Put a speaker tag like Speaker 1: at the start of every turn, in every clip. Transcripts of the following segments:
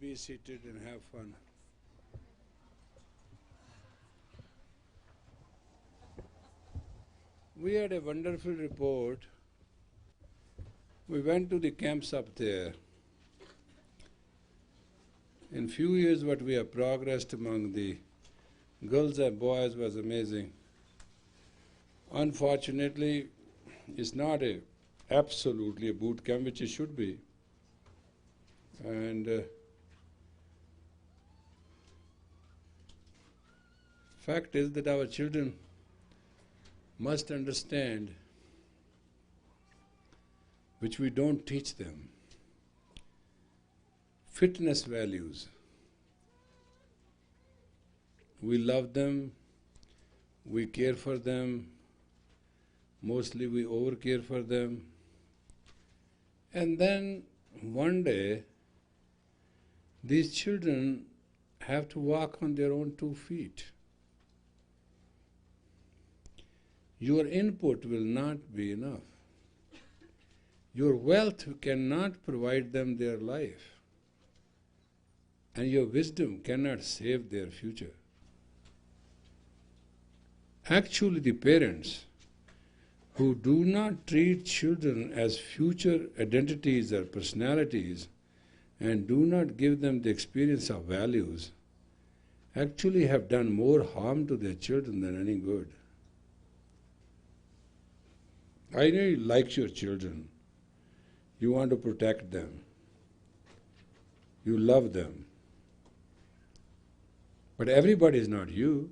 Speaker 1: be seated and have fun. We had a wonderful report. We went to the camps up there. In few years what we have progressed among the girls and boys was amazing. Unfortunately, it's not absolutely a boot camp, which it should be. And fact is that our children must understand, which we don't teach them, fitness values. We love them, we care for them, mostly we overcare for them, and then one day these children have to walk on their own 2 feet. Your input will not be enough. Your wealth cannot provide them their life, and your wisdom cannot save their future. Actually, the parents who do not treat children as future identities or personalities and do not give them the experience of values actually have done more harm to their children than any good. I know you like your children. You want to protect them. You love them. But everybody is not you.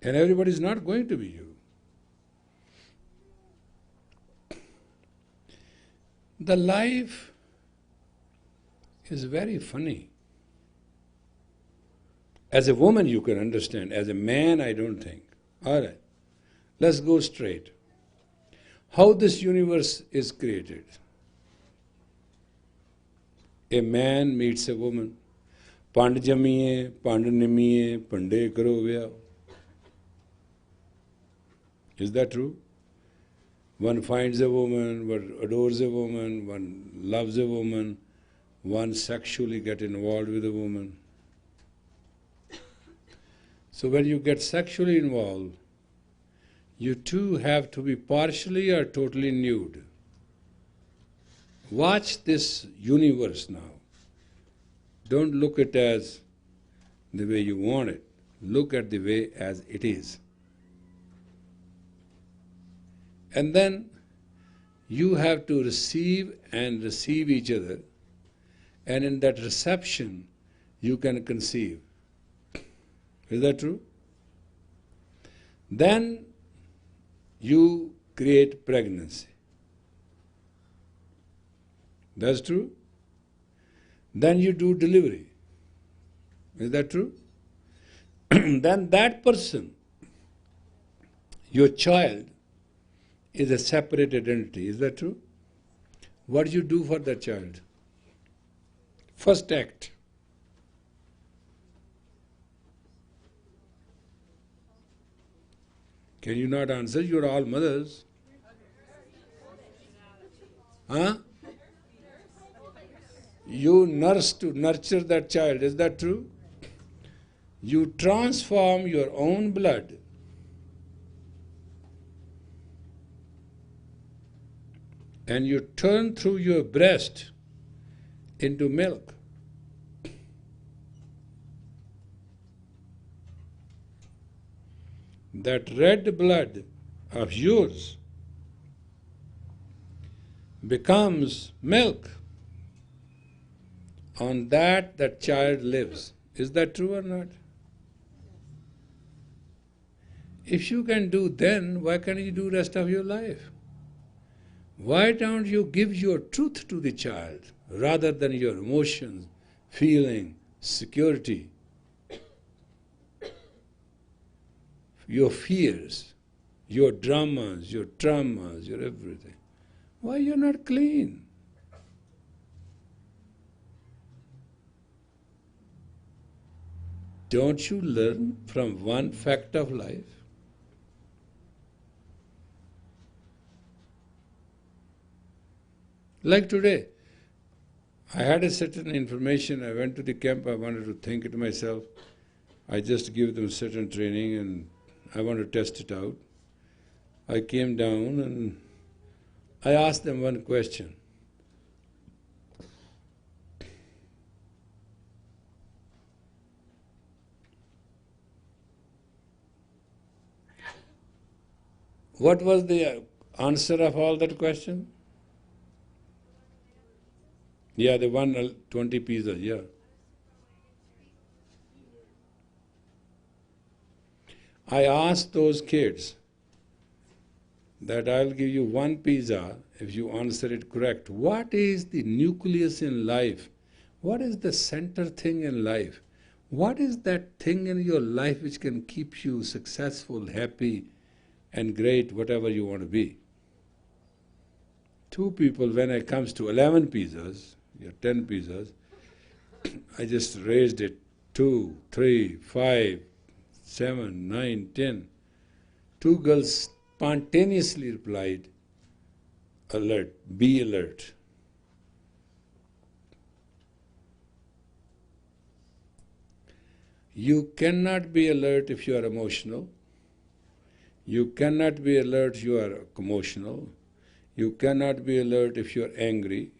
Speaker 1: And everybody is not going to be you. The life is very funny. As a woman you can understand, as a man I don't think. All right, let's go straight. How this universe is created. A man meets a woman. Pand jamiye, pand nimiye, pande karo vyah. Is that true? One finds a woman, one adores a woman, one loves a woman, one sexually gets involved with a woman. So when you get sexually involved, you too have to be partially or totally nude. Watch this universe now. Don't look at it as the way you want it. Look at the way as it is. And then you have to receive and receive each other, and in that reception you can conceive. Is that true? Then you create pregnancy. That's true? Then you do delivery. Is that true? Then that person, your child, is a separate identity. Is that true? What do you do for that child? First act. Can you not answer? You are all mothers. Huh? You nurse to nurture that child. Is that true? You transform your own blood and you turn through your breast into milk. That red blood of yours becomes milk. On that child lives. Is that true or not? If you can do then, why can't you do rest of your life? Why don't you give your truth to the child rather than your emotions, feeling, security, your fears, your dramas, your traumas, your everything? Why you're not clean? Don't you learn from one fact of life? Like today, I had a certain information, I went to the camp, I wanted to think it myself. I just give them certain training and I want to test it out. I came down and I asked them one question. What was the answer of all that question? Yeah, the 120 pizzas, yeah. I asked those kids that I'll give you one pizza if you answer it correct. What is the nucleus in life? What is the center thing in life? What is that thing in your life which can keep you successful, happy, and great, whatever you want to be? Two people, when it comes to 11 pizzas, 10 pizzas, I just raised it 2, 3, 5, 7, 9, 10. Two girls spontaneously replied, alert, be alert. You cannot be alert if you are emotional. You cannot be alert if you are emotional. You cannot be alert if you are angry.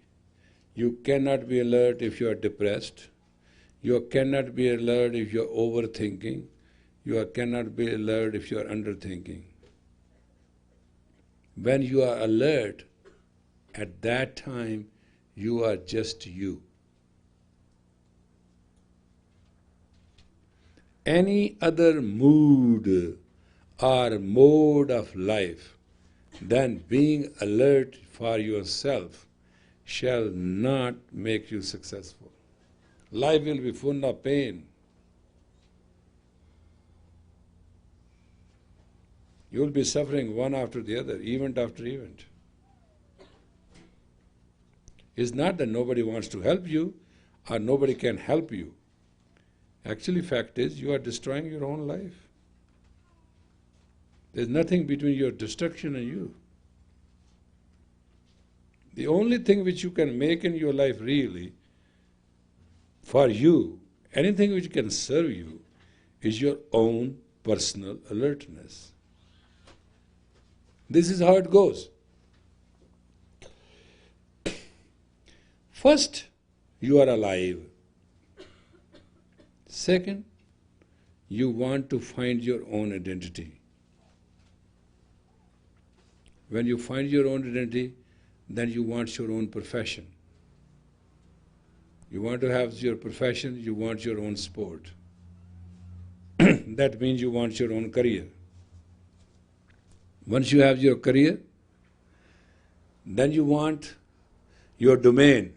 Speaker 1: You cannot be alert if you are depressed. You cannot be alert if you are overthinking. You cannot be alert if you are underthinking. When you are alert, at that time you are just you. Any other mood or mode of life than being alert for yourself shall not make you successful. Life will be full of pain. You will be suffering one after the other, event after event. It's not that nobody wants to help you or nobody can help you. Actually, fact is, you are destroying your own life. There's nothing between your destruction and you. The only thing which you can make in your life really, for you, anything which can serve you, is your own personal alertness. This is how it goes. First, you are alive. Second, you want to find your own identity. When you find your own identity, then you want your own profession. You want to have your profession, you want your own sport. That means you want your own career. Once you have your career, then you want your domain.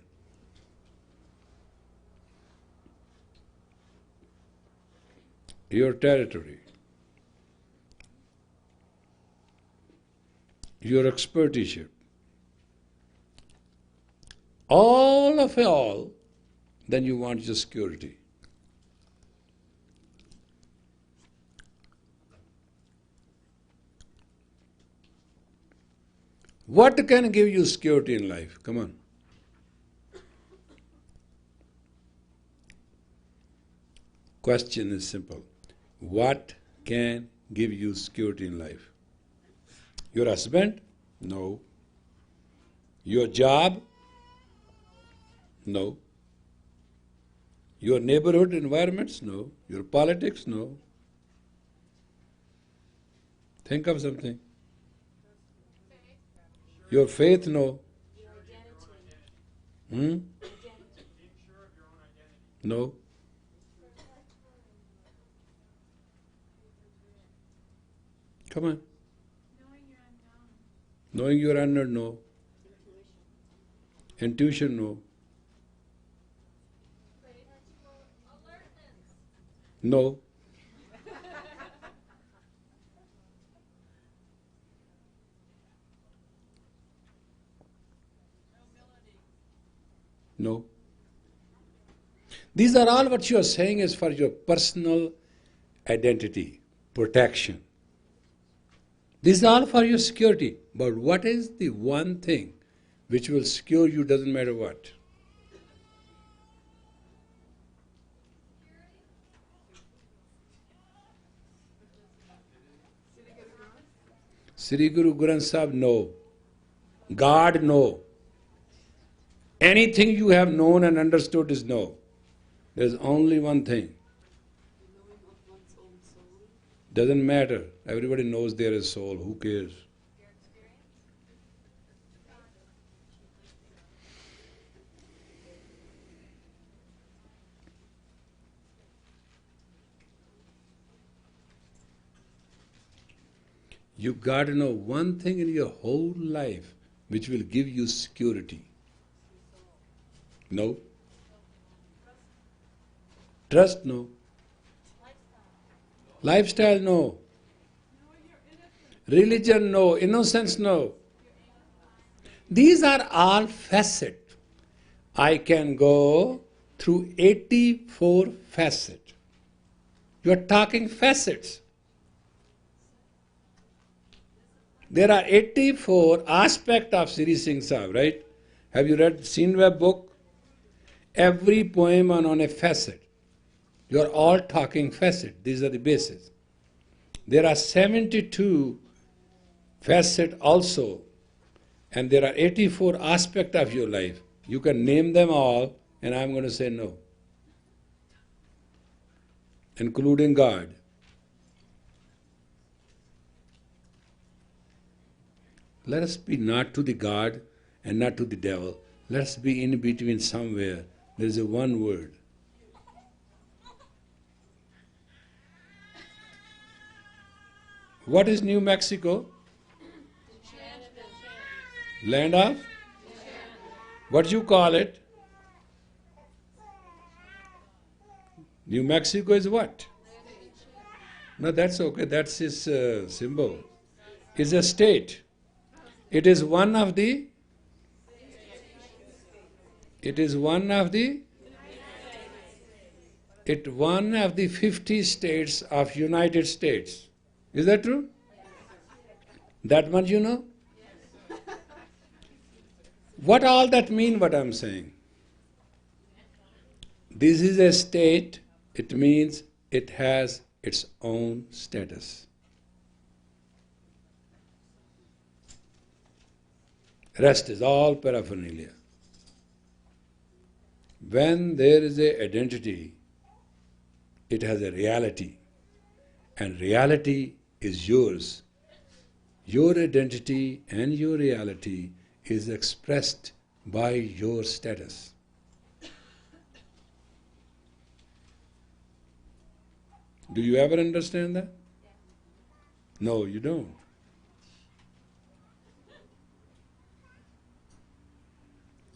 Speaker 1: Your territory, your expertise. All of it all, then you want your security. What can give you security in life? Come on. Question is simple. What can give you security in life? Your husband? No. Your job? No. Your neighborhood environments? No. Your politics? No. Think of something. Your faith? No. No. Come on. Knowing you're unknown, no. Intuition, no. No. No. These are all what you are saying is for your personal identity, protection. These are all for your security. But what is the one thing which will secure you doesn't matter what. Sri Guru Granth Sahib, no. God, no. Anything you have known and understood is no. There's only one thing. Doesn't matter. Everybody knows there is soul. Who cares? You've got to know one thing in your whole life which will give you security. No. Trust, no. Lifestyle, no. Religion, no. Innocence, no. These are all facets. I can go through 84 facets. You are talking facets. There are 84 aspects of Sri Singh Sahib, right? Have you seen web book? Every poem on a facet. You are all talking facet. These are the bases. There are 72 facets also, and there are 84 aspects of your life. You can name them all, and I'm going to say no, including God. Let us be not to the God and not to the devil. Let us be in between somewhere. There is a one word. What is New Mexico? Land of? What do you call it? New Mexico is what? No, that's okay. That's his symbol. It's a state. It is one of the 50 states of United States. Is that true? That much you know? What all that mean, what I'm saying? This is a state, it means it has its own status. Rest is all paraphernalia. When there is an identity, it has a reality. And reality is yours. Your identity and your reality is expressed by your status. Do you ever understand that? No, you don't.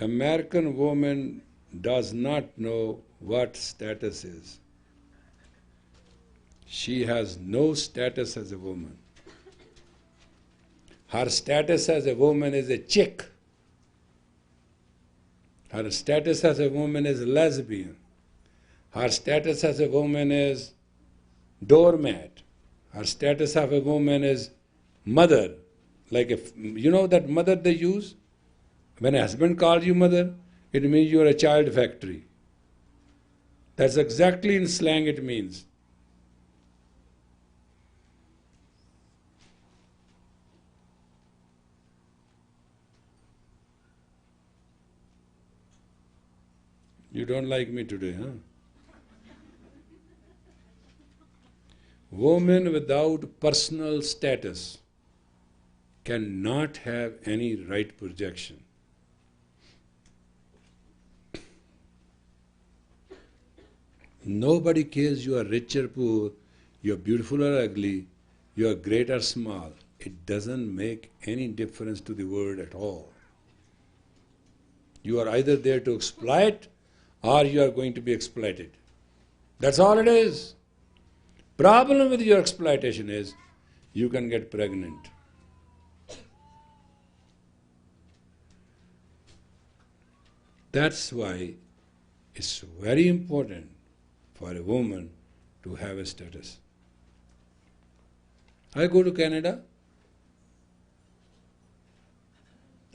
Speaker 1: American woman does not know what status is. She has no status as a woman. Her status as a woman is a chick. Her status as a woman is lesbian. Her status as a woman is doormat. Her status of a woman is mother. Like you know that mother they use? When a husband calls you mother, it means you are a child factory. That's exactly in slang it means. You don't like me today, huh? Woman without personal status cannot have any right projection. Nobody cares you are rich or poor, you are beautiful or ugly, you are great or small. It doesn't make any difference to the world at all. You are either there to exploit or you are going to be exploited. That's all it is. Problem with your exploitation is you can get pregnant. That's why it's very important for a woman to have a status. I go to Canada.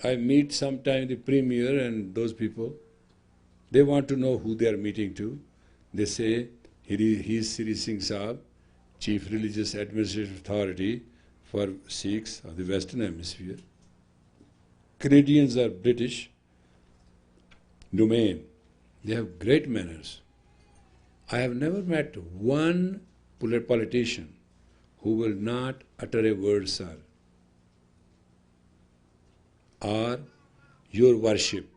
Speaker 1: I meet sometime the premier and those people. They want to know who they are meeting to. They say, he is Sri Singh Sahib, Chief Religious Administrative Authority for Sikhs of the Western Hemisphere. Canadians are British domain. They have great manners. I have never met one politician who will not utter a word, sir, or your worship,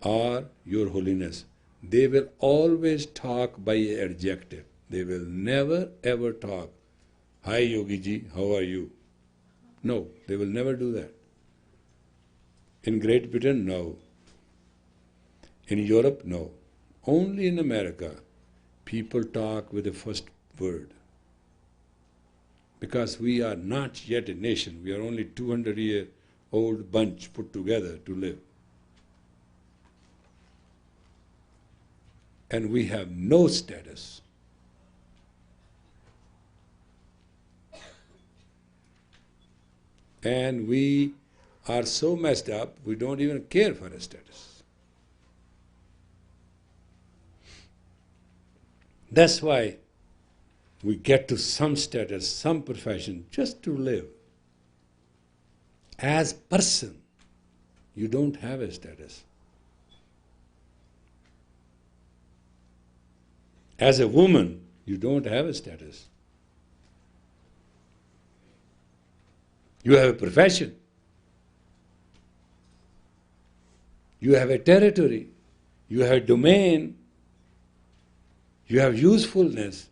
Speaker 1: or your holiness. They will always talk by adjective. They will never ever talk, hi Yogi ji, how are you? No, they will never do that. In Great Britain, no. In Europe, no. Only in America, people talk with the first word. Because we are not yet a nation. We are only 200-year-old bunch put together to live. And we have no status. And we are so messed up, we don't even care for a status. That's why we get to some status, some profession, just to live. As person, you don't have a status. As a woman, you don't have a status. You have a profession. You have a territory. You have a domain. You have usefulness.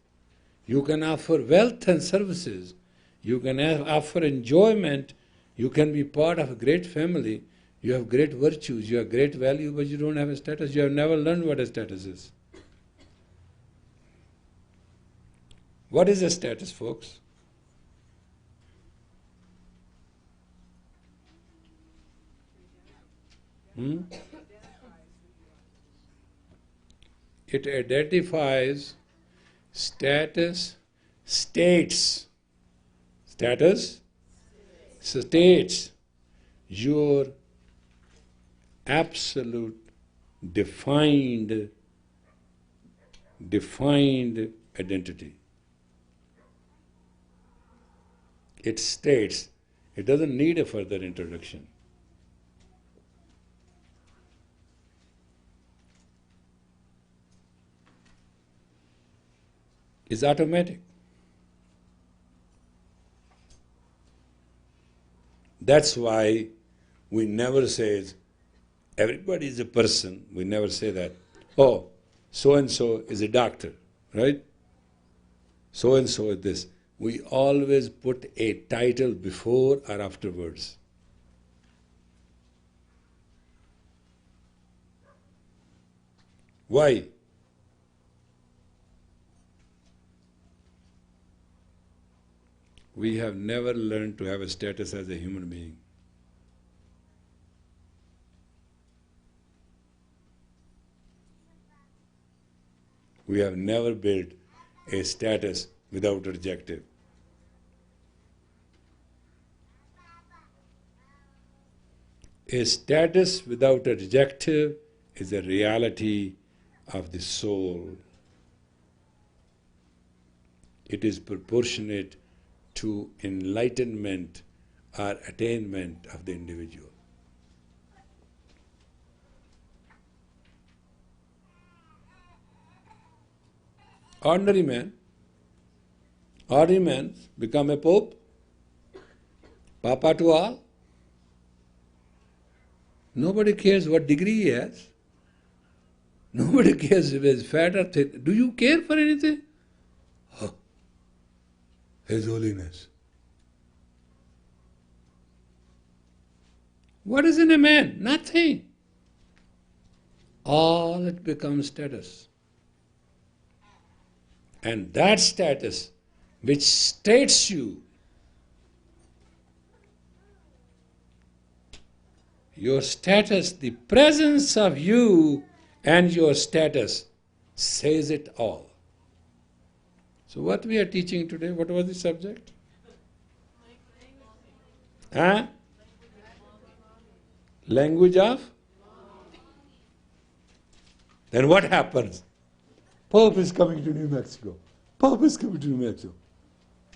Speaker 1: You can offer wealth and services. You can offer enjoyment. You can be part of a great family. You have great virtues. You have great value, but you don't have a status. You have never learned what a status is. What is a status, folks? It identifies status, states. Status? States your absolute defined identity. It states. It doesn't need a further introduction. It's automatic. That's why we never say everybody is a person. We never say that. Oh, so-and-so is a doctor, right? So-and-so is this. We always put a title before or afterwards. Why? We have never learned to have a status as a human being. We have never built a status without adjective. A status without adjective is a reality of the soul. It is proportionate to enlightenment or attainment of the individual. Ordinary man become a pope, papa to all. Nobody cares what degree he has. Nobody cares if he is fat or thin. Do you care for anything? Oh, His Holiness. What is in a man? Nothing. All it becomes status. And that status which states you, your status, the presence of you and your status says it all. So what we are teaching today, what was the subject? Language of? Then what happens? Pope is coming to New Mexico. Pope is coming to New Mexico.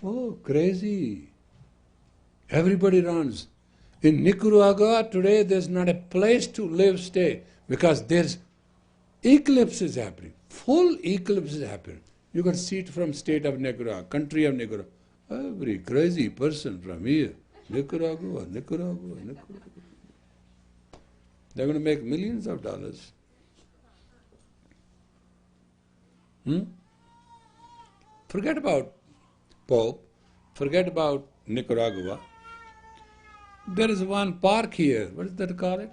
Speaker 1: Oh, crazy. Everybody runs. In Nicaragua today, there's not a place to live, stay, because there's eclipses happening. Full eclipse is happening. You can see it from state of Nicaragua, country of Nicaragua. Every crazy person from here, Nicaragua. They're going to make millions of dollars. Forget about Pope, forget about Nicaragua. There is one park here, what is that called?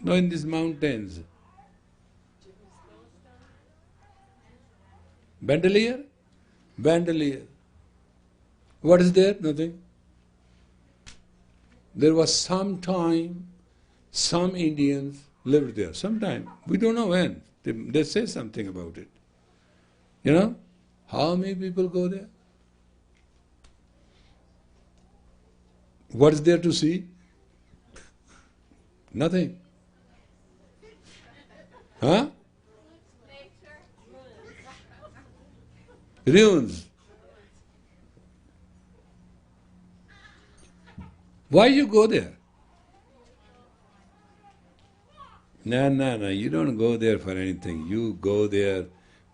Speaker 1: No, in these mountains. Bandelier? Bandelier. What is there? Nothing. There was some time, some Indians lived there. Sometime, we don't know when. They say something about it. You know, how many people go there? What is there to see? Nothing. Huh? Ruins. Why you go there? No, you don't go there for anything. You go there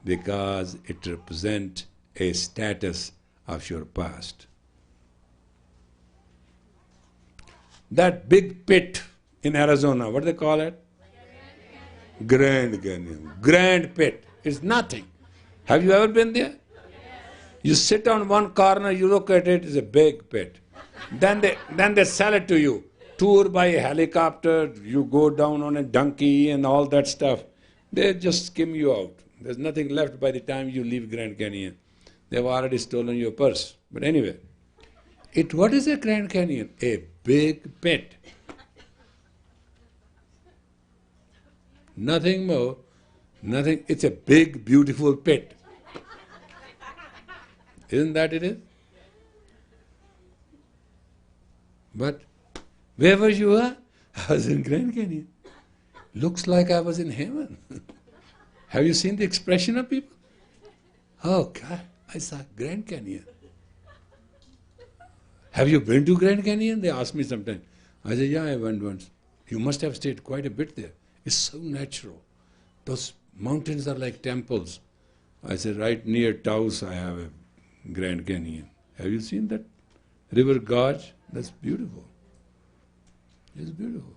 Speaker 1: because it represents a status of your past. That big pit in Arizona, what do they call it? Grand Canyon. Grand pit. It's nothing. Have you ever been there? You sit on one corner, you look at it, it's a big pit. Then they sell it to you. Tour by helicopter, you go down on a donkey and all that stuff. They just skim you out. There's nothing left by the time you leave Grand Canyon. They've already stolen your purse. But anyway, what is a Grand Canyon? A big pit. Nothing more, nothing. It's a big, beautiful pit. Isn't that it is? But wherever you are, I was in Grand Canyon. Looks like I was in heaven. Have you seen the expression of people? Oh God, I saw Grand Canyon. Have you been to Grand Canyon? They ask me sometimes. I say, yeah, I went once. You must have stayed quite a bit there. It's so natural. Those mountains are like temples. I say, right near Taos I have a Grand Canyon. Have you seen that river gorge? That's beautiful. It's beautiful.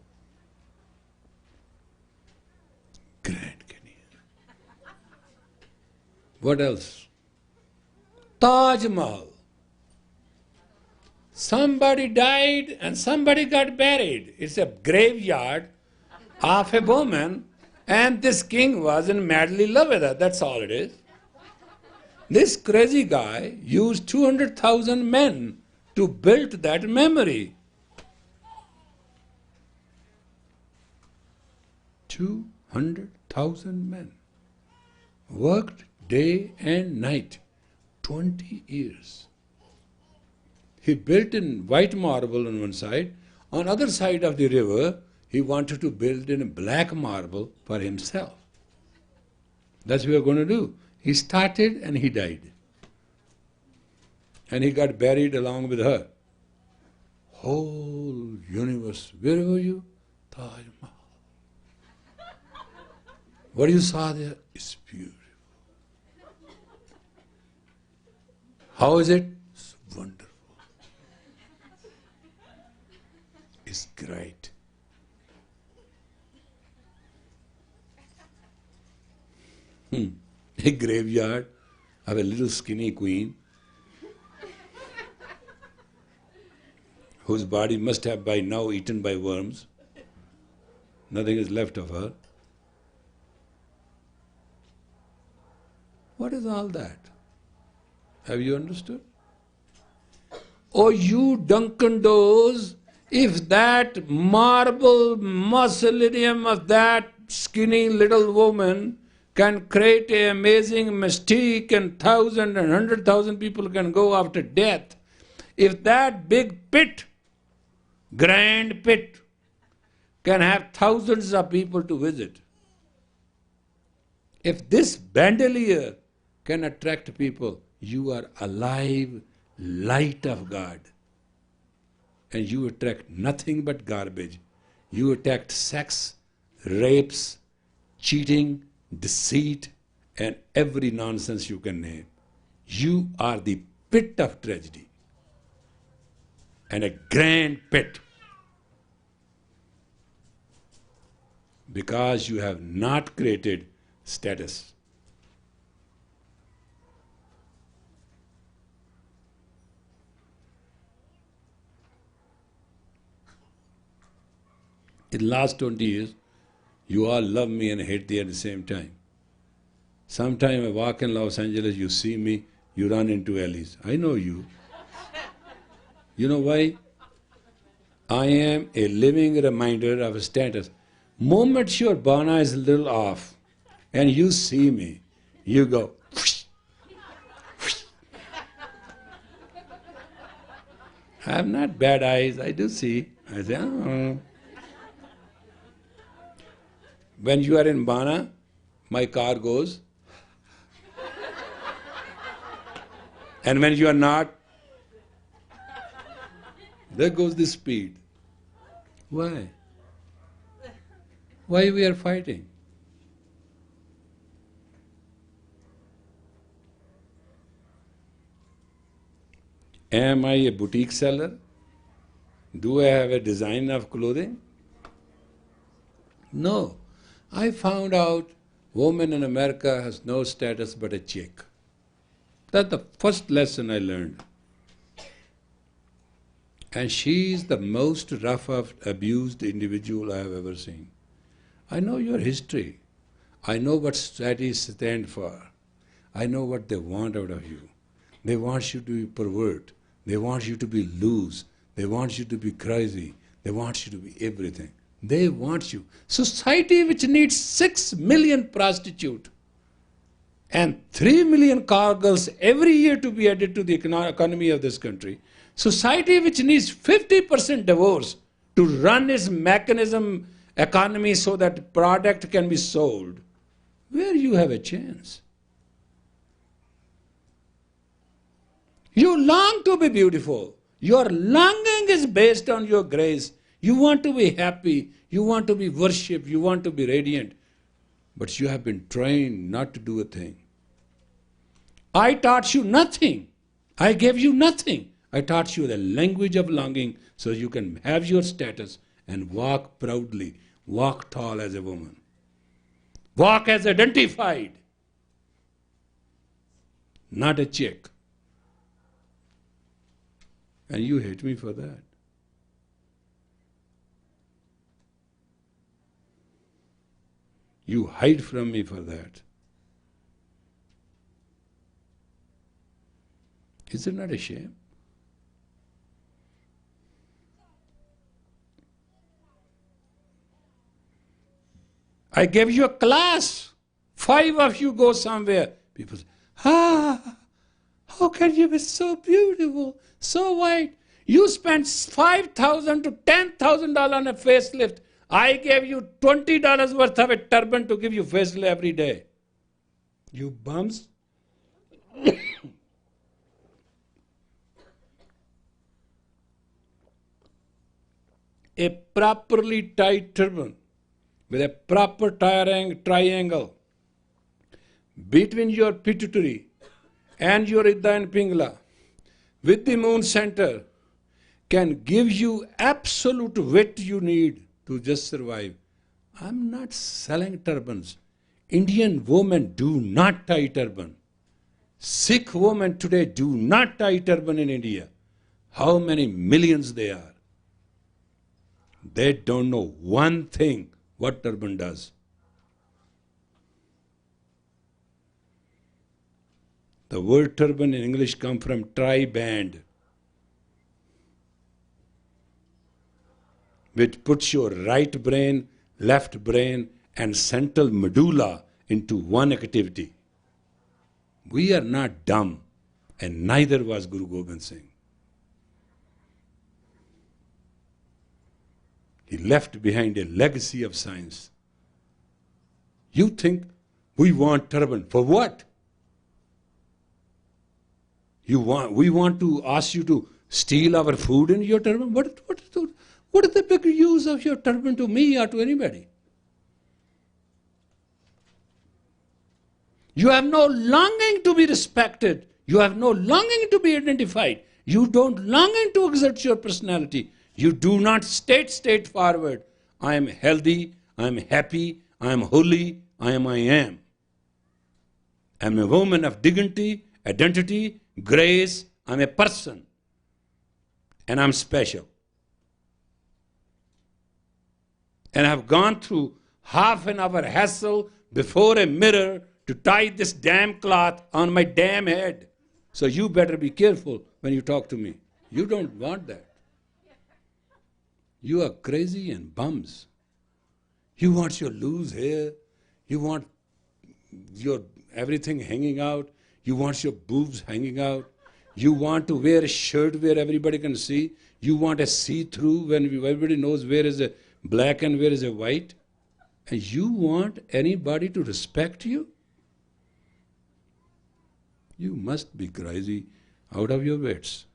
Speaker 1: Grand Canyon. What else? Taj Mahal. Somebody died and somebody got buried. It's a graveyard of a woman, and this king was in madly love with her. That's all it is. This crazy guy used 200,000 men to build that memory. 200,000 men worked day and night, 20 years. He built in white marble on one side. On other side of the river, he wanted to build in black marble for himself. That's what we are going to do. He started and he died. And he got buried along with her. Whole universe. Where were you? Taj Mahal. What you saw there is beautiful. How is it? It's wonderful. It's great. A graveyard of a little skinny queen whose body must have by now eaten by worms. Nothing is left of her. What is all that? Have you understood? Oh, you Duncan Does, if that marble mausoleum of that skinny little woman can create an amazing mystique and 1,000 and 100,000 people can go after death, if that big pit grand pit, can have thousands of people to visit. If this bandolier can attract people, you are alive light of God. And you attract nothing but garbage. You attract sex, rapes, cheating, deceit, and every nonsense you can name. You are the pit of tragedy. And a grand pit. Because you have not created status. In the last 20 years, you all love me and hate me at the same time. Sometime I walk in Los Angeles, you see me, you run into alleys. I know you. You know why? I am a living reminder of status. Moment your bana is a little off and you see me, you go, whoosh, whoosh. I have not bad eyes, I do see. I say, oh. When you are in bana, my car goes. And when you are not, there goes the speed. Why? Why we are fighting? Am I a boutique seller? Do I have a design of clothing? No. I found out woman in America has no status but a chick. That's the first lesson I learned. And she is the most rough, abused individual I have ever seen. I know your history. I know what strategies stand for. I know what they want out of you. They want you to be pervert. They want you to be loose. They want you to be crazy. They want you to be everything. They want you. Society which needs 6 million prostitutes and 3 million cowgirls every year to be added to the economy of this country. Society which needs 50% divorce to run its mechanism economy so that product can be sold. Where you have a chance? You long to be beautiful. Your longing is based on your grace. You want to be happy, you want to be worshipped, you want to be radiant. But you have been trained not to do a thing. I taught you nothing. I gave you nothing. I taught you the language of longing so you can have your status and walk proudly, walk tall as a woman. Walk as identified, not a chick. And you hate me for that. You hide from me for that. Is it not a shame? I gave you a class. 5 of you go somewhere. People say, how can you be so beautiful, so white? You spent $5,000 to $10,000 on a facelift. I gave you $20 worth of a turban to give you facelift every day. You bums. A properly tied turban with a proper triangle between your pituitary and your Ida and Pingala with the moon center can give you absolute width you need to just survive. I'm not selling turbans. Indian women do not tie turban. Sikh women today do not tie turban in India. How many millions they are? They don't know one thing what turban does. The word turban in English comes from tri-band, which puts your right brain, left brain, and central medulla into one activity. We are not dumb, and neither was Guru Gobind Singh. He left behind a legacy of science. You think we want turban. For what? We want to ask you to steal our food in your turban? What is the big use of your turban to me or to anybody? You have no longing to be respected. You have no longing to be identified. You don't longing to exert your personality. You do not state forward. I am healthy, I am happy, I am holy, I am. I am a woman of dignity, identity, grace. I am a person. And I am special. And I have gone through half an hour hassle before a mirror to tie this damn cloth on my damn head. So you better be careful when you talk to me. You don't want that. You are crazy and bums. You want your loose hair. You want your everything hanging out. You want your boobs hanging out. You want to wear a shirt where everybody can see. You want a see-through when everybody knows where is a black and where is a white. And you want anybody to respect you? You must be crazy out of your wits.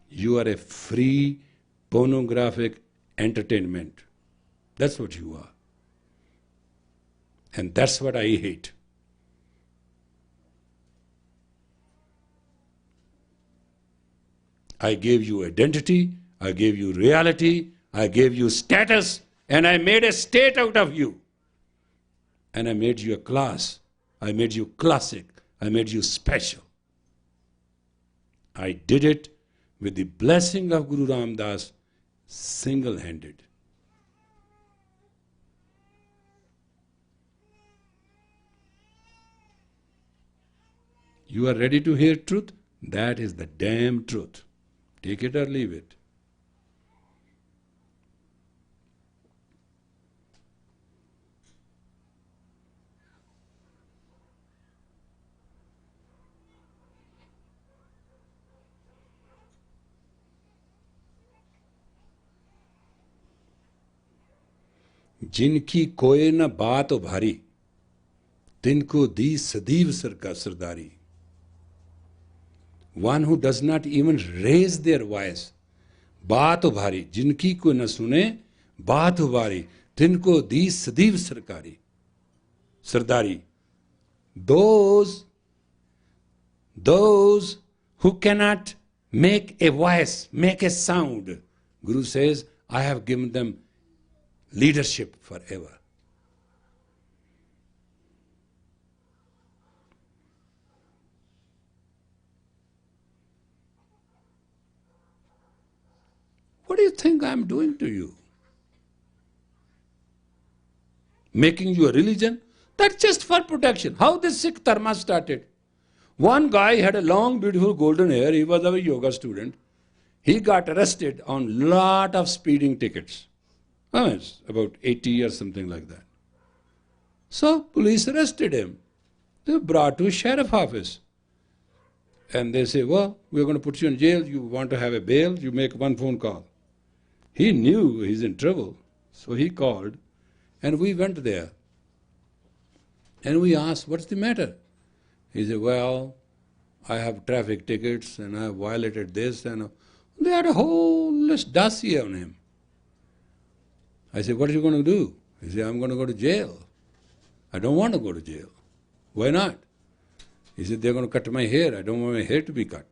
Speaker 1: You are a free pornographic entertainment. That's what you are. And that's what I hate. I gave you identity, I gave you reality, I gave you status, and I made a state out of you. And I made you a class. I made you classic. I made you special. I did it with the blessing of Guru Ram Das, single-handed. You are ready to hear truth? That is the damn truth. Take it or leave it. जिनकी कोई न बात भारी तिनको दी सदैव सरदारी. One who does not even raise their voice. बात भारी जिनकी कोई न सुने बात भारी तिनको दी सदैव सरदारी. Those who cannot make a voice, make a sound, Guru says, I have given them leadership forever. What do you think I am doing to you? Making you a religion? That's just for protection. How this Sikh Dharma started? One guy had a long, beautiful golden hair. He was a yoga student. He got arrested on lot of speeding tickets. It's about 80 or something like that. So police arrested him. They were brought to a sheriff office. And they say, well, we're going to put you in jail. You want to have a bail? You make one phone call. He knew he's in trouble. So he called and we went there. And we asked, what's the matter? He said, well, I have traffic tickets and I have violated this. And they had a whole list dossier on him. I said, what are you going to do? He said, I'm going to go to jail. I don't want to go to jail. Why not? He said, they're going to cut my hair. I don't want my hair to be cut.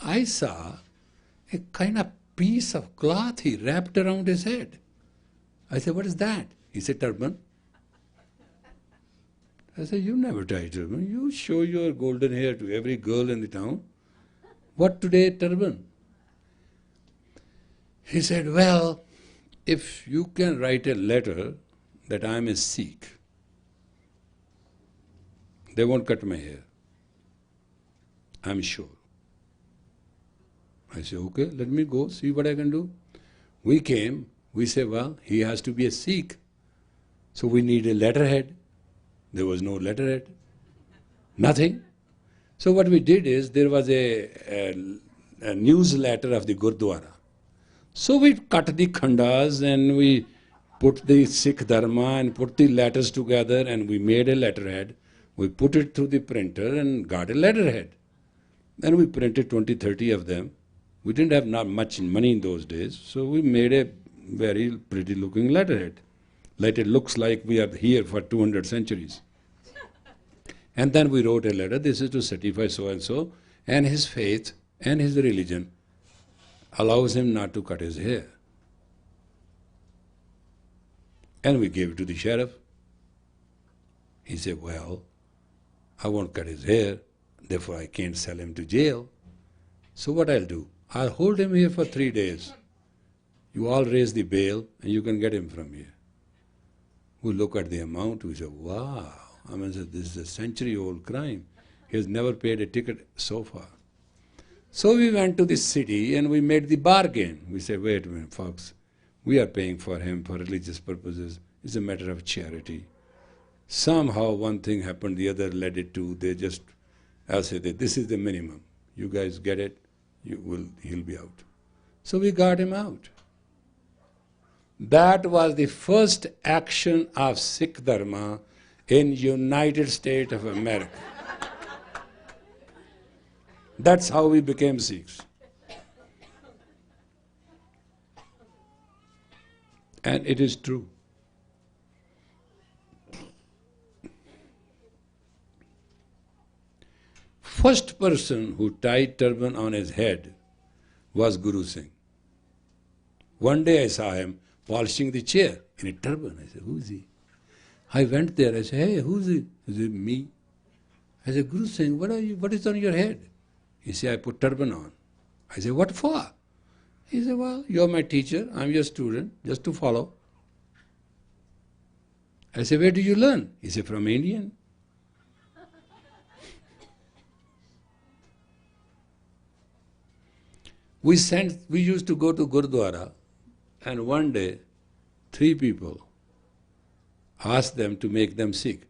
Speaker 1: I saw a kind of piece of cloth he wrapped around his head. I said, what is that? He said, turban. I said, you never tie turban. You show your golden hair to every girl in the town. What today, turban? He said, well, if you can write a letter that I am a Sikh, they won't cut my hair. I'm sure. I said, okay, let me go, see what I can do. We came, we said, well, he has to be a Sikh. So we need a letterhead. There was no letterhead. Nothing. So what we did is, there was a newsletter of the Gurdwara. So we cut the khandas and we put the Sikh Dharma and put the letters together and we made a letterhead. We put it through the printer and got a letterhead. Then we printed 20, 30 of them. We didn't have not much money in those days, so we made a very pretty looking letterhead. Like it looks like we are here for 200 centuries. And then we wrote a letter, this is to certify so and his faith and his religion allows him not to cut his hair. And we gave it to the sheriff. He said, well, I won't cut his hair, therefore I can't sell him to jail. So what I'll do, I'll hold him here for 3 days. You all raise the bail and you can get him from here. We look at the amount, we say, wow, I mean, this is a century-old crime. He has never paid a ticket so far. So we went to the city and we made the bargain. We said, wait a minute, folks, we are paying for him for religious purposes. It's a matter of charity. Somehow one thing happened, the other led it to, I'll say that this is the minimum. You guys get it, he'll be out. So we got him out. That was the first action of Sikh Dharma in United States of America. That's how we became Sikhs. And it is true. First person who tied turban on his head was Guru Singh. One day I saw him polishing the chair in a turban. I said, who's he? I went there, I said, hey, who's he? He said, me. I said, Guru Singh, what is on your head? He said, I put turban on. I said, what for? He said, well, you're my teacher, I'm your student, just to follow. I said, where do you learn? He said, from Indian. We used to go to Gurdwara, and one day, 3 people asked them to make them Sikh.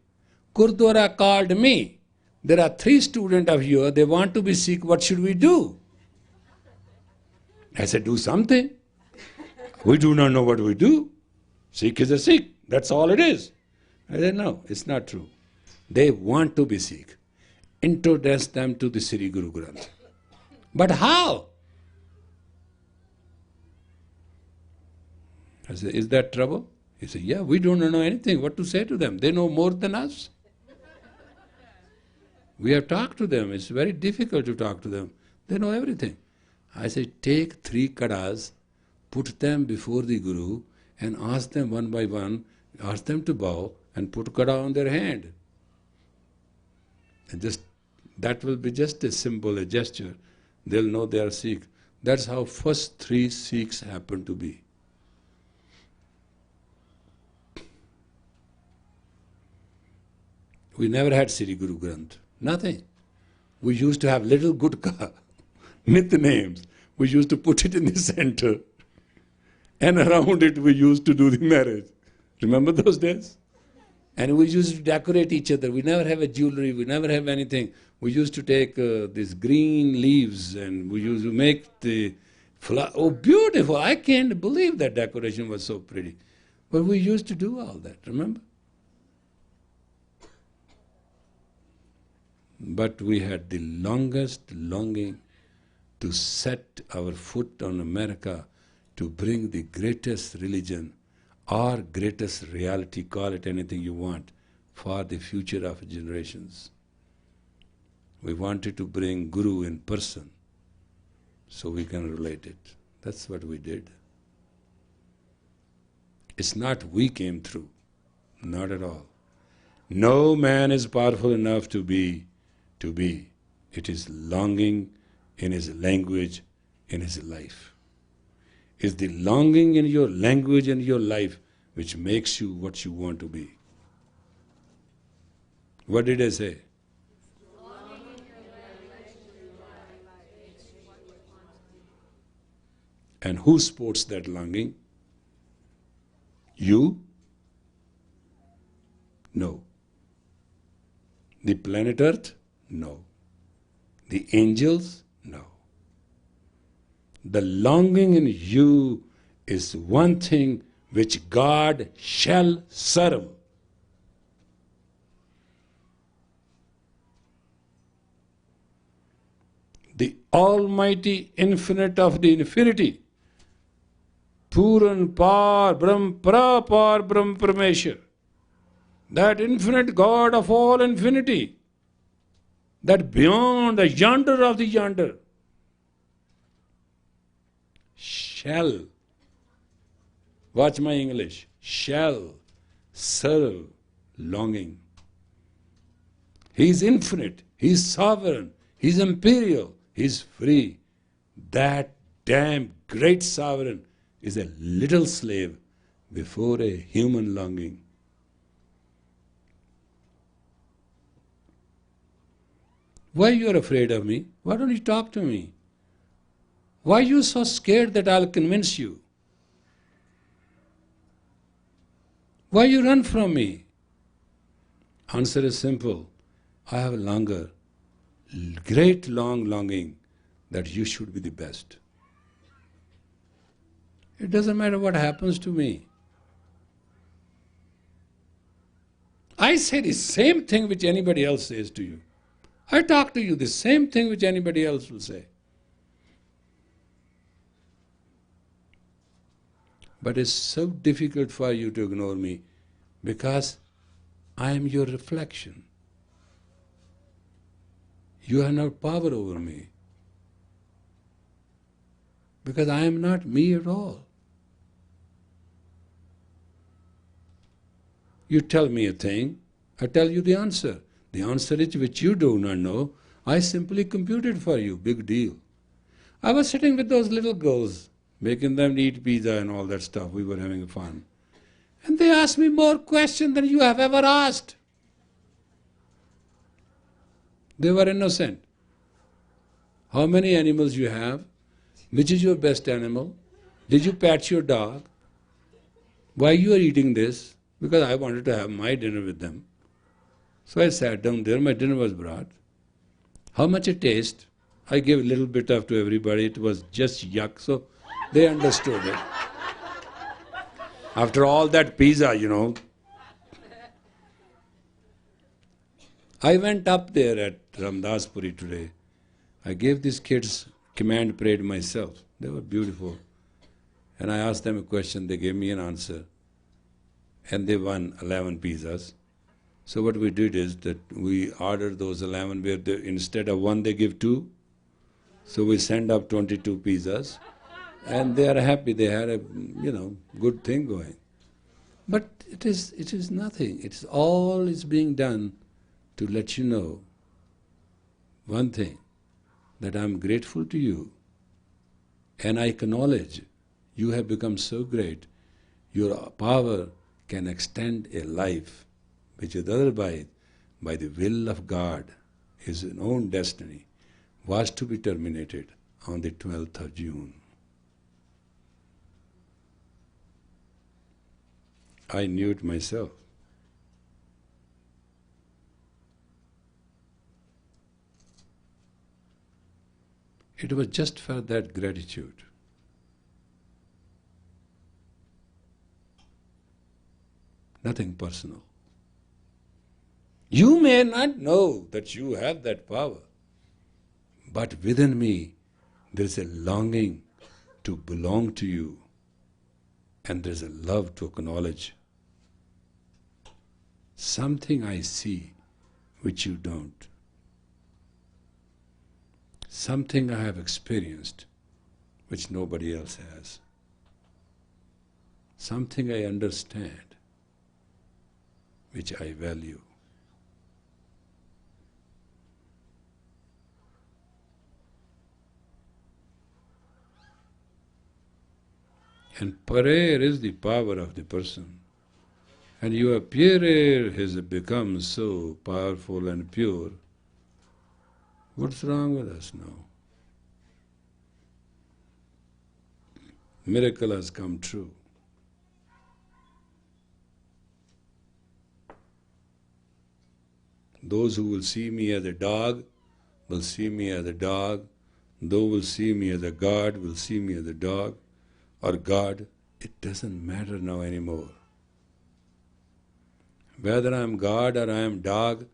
Speaker 1: Gurdwara called me. There are 3 students of yours, they want to be Sikh, what should we do? I said, do something. We do not know what we do. Sikh is a Sikh, that's all it is. I said, no, it's not true. They want to be Sikh. Introduce them to the Sri Guru Granth. But how? I said, is that trouble? He said, yeah, we don't know anything, what to say to them. They know more than us. We have talked to them, it's very difficult to talk to them. They know everything. I said, take 3 kadas, put them before the Guru and ask them one by one, ask them to bow and put kada on their hand. And that will be just a symbol, a gesture. They'll know they are Sikh. That's how first 3 Sikhs happened to be. We never had Sri Guru Granth, nothing. We used to have little gutka, names. We used to put it in the center, and around it we used to do the marriage. Remember those days? And we used to decorate each other. We never have a jewelry, we never have anything. We used to take these green leaves and we used to make the flower. Oh, beautiful! I can't believe that decoration was so pretty. But we used to do all that, remember? But we had the longest longing to set our foot on America, to bring the greatest religion or greatest reality, call it anything you want, for the future of generations. We wanted to bring Guru in person so we can relate it. That's what we did. It's not we came through, not at all. No man is powerful enough to be. It is longing in his language, in his life. It's the longing in your language and your life which makes you what you want to be. What did I say? And who supports that longing? You? No. The planet Earth? No. The angels? No. The longing in you is one thing which God shall serve. The Almighty Infinite of the Infinity, Puran Par Brahm Prapar Brahm Parameshwar, that infinite God of all infinity, that beyond the yonder of the yonder, shall, watch my English, shall serve longing. He is infinite, He is sovereign, He is imperial, He is free. That damn great sovereign is a little slave before a human longing. Why you are afraid of me? Why don't you talk to me? Why are you so scared that I'll convince you? Why you run from me? Answer is simple. I have a longer, great long longing that you should be the best. It doesn't matter what happens to me. I say the same thing which anybody else says to you. I talk to you the same thing which anybody else will say. But it's so difficult for you to ignore me because I am your reflection. You have no power over me because I am not me at all. You tell me a thing, I tell you the answer. The answer is which you do not know. I simply computed for you. Big deal. I was sitting with those little girls, making them eat pizza and all that stuff. We were having fun. And they asked me more questions than you have ever asked. They were innocent. How many animals you have? Which is your best animal? Did you pat your dog? Why you are eating this? Because I wanted to have my dinner with them. So I sat down there, my dinner was brought. How much it tastes? I gave a little bit of to everybody, it was just yuck, so they understood it. After all that pizza, I went up there at Ramdaspuri today. I gave these kids command parade myself. They were beautiful. And I asked them a question, they gave me an answer. And they won 11 pizzas. So what we did is that we ordered those 11 where instead of one they give two. So we send up 22 pizzas. And they are happy, they had a good thing going. But it is nothing. It's all is being done to let you know one thing, that I'm grateful to you. And I acknowledge you have become so great, your power can extend a life which is otherwise, by the will of God, his own destiny, was to be terminated on the 12th of June. I knew it myself. It was just for that gratitude. Nothing personal. You may not know that you have that power, but within me there is a longing to belong to you, and there is a love to acknowledge something I see which you don't, something I have experienced which nobody else has, something I understand which I value. And prayer is the power of the person. And your prayer has become so powerful and pure. What's wrong with us now? Miracle has come true. Those who will see me as a dog will see me as a dog, thou will see me as a God, will see me as a dog or God. It doesn't matter now anymore. Whether I am God or I am dog,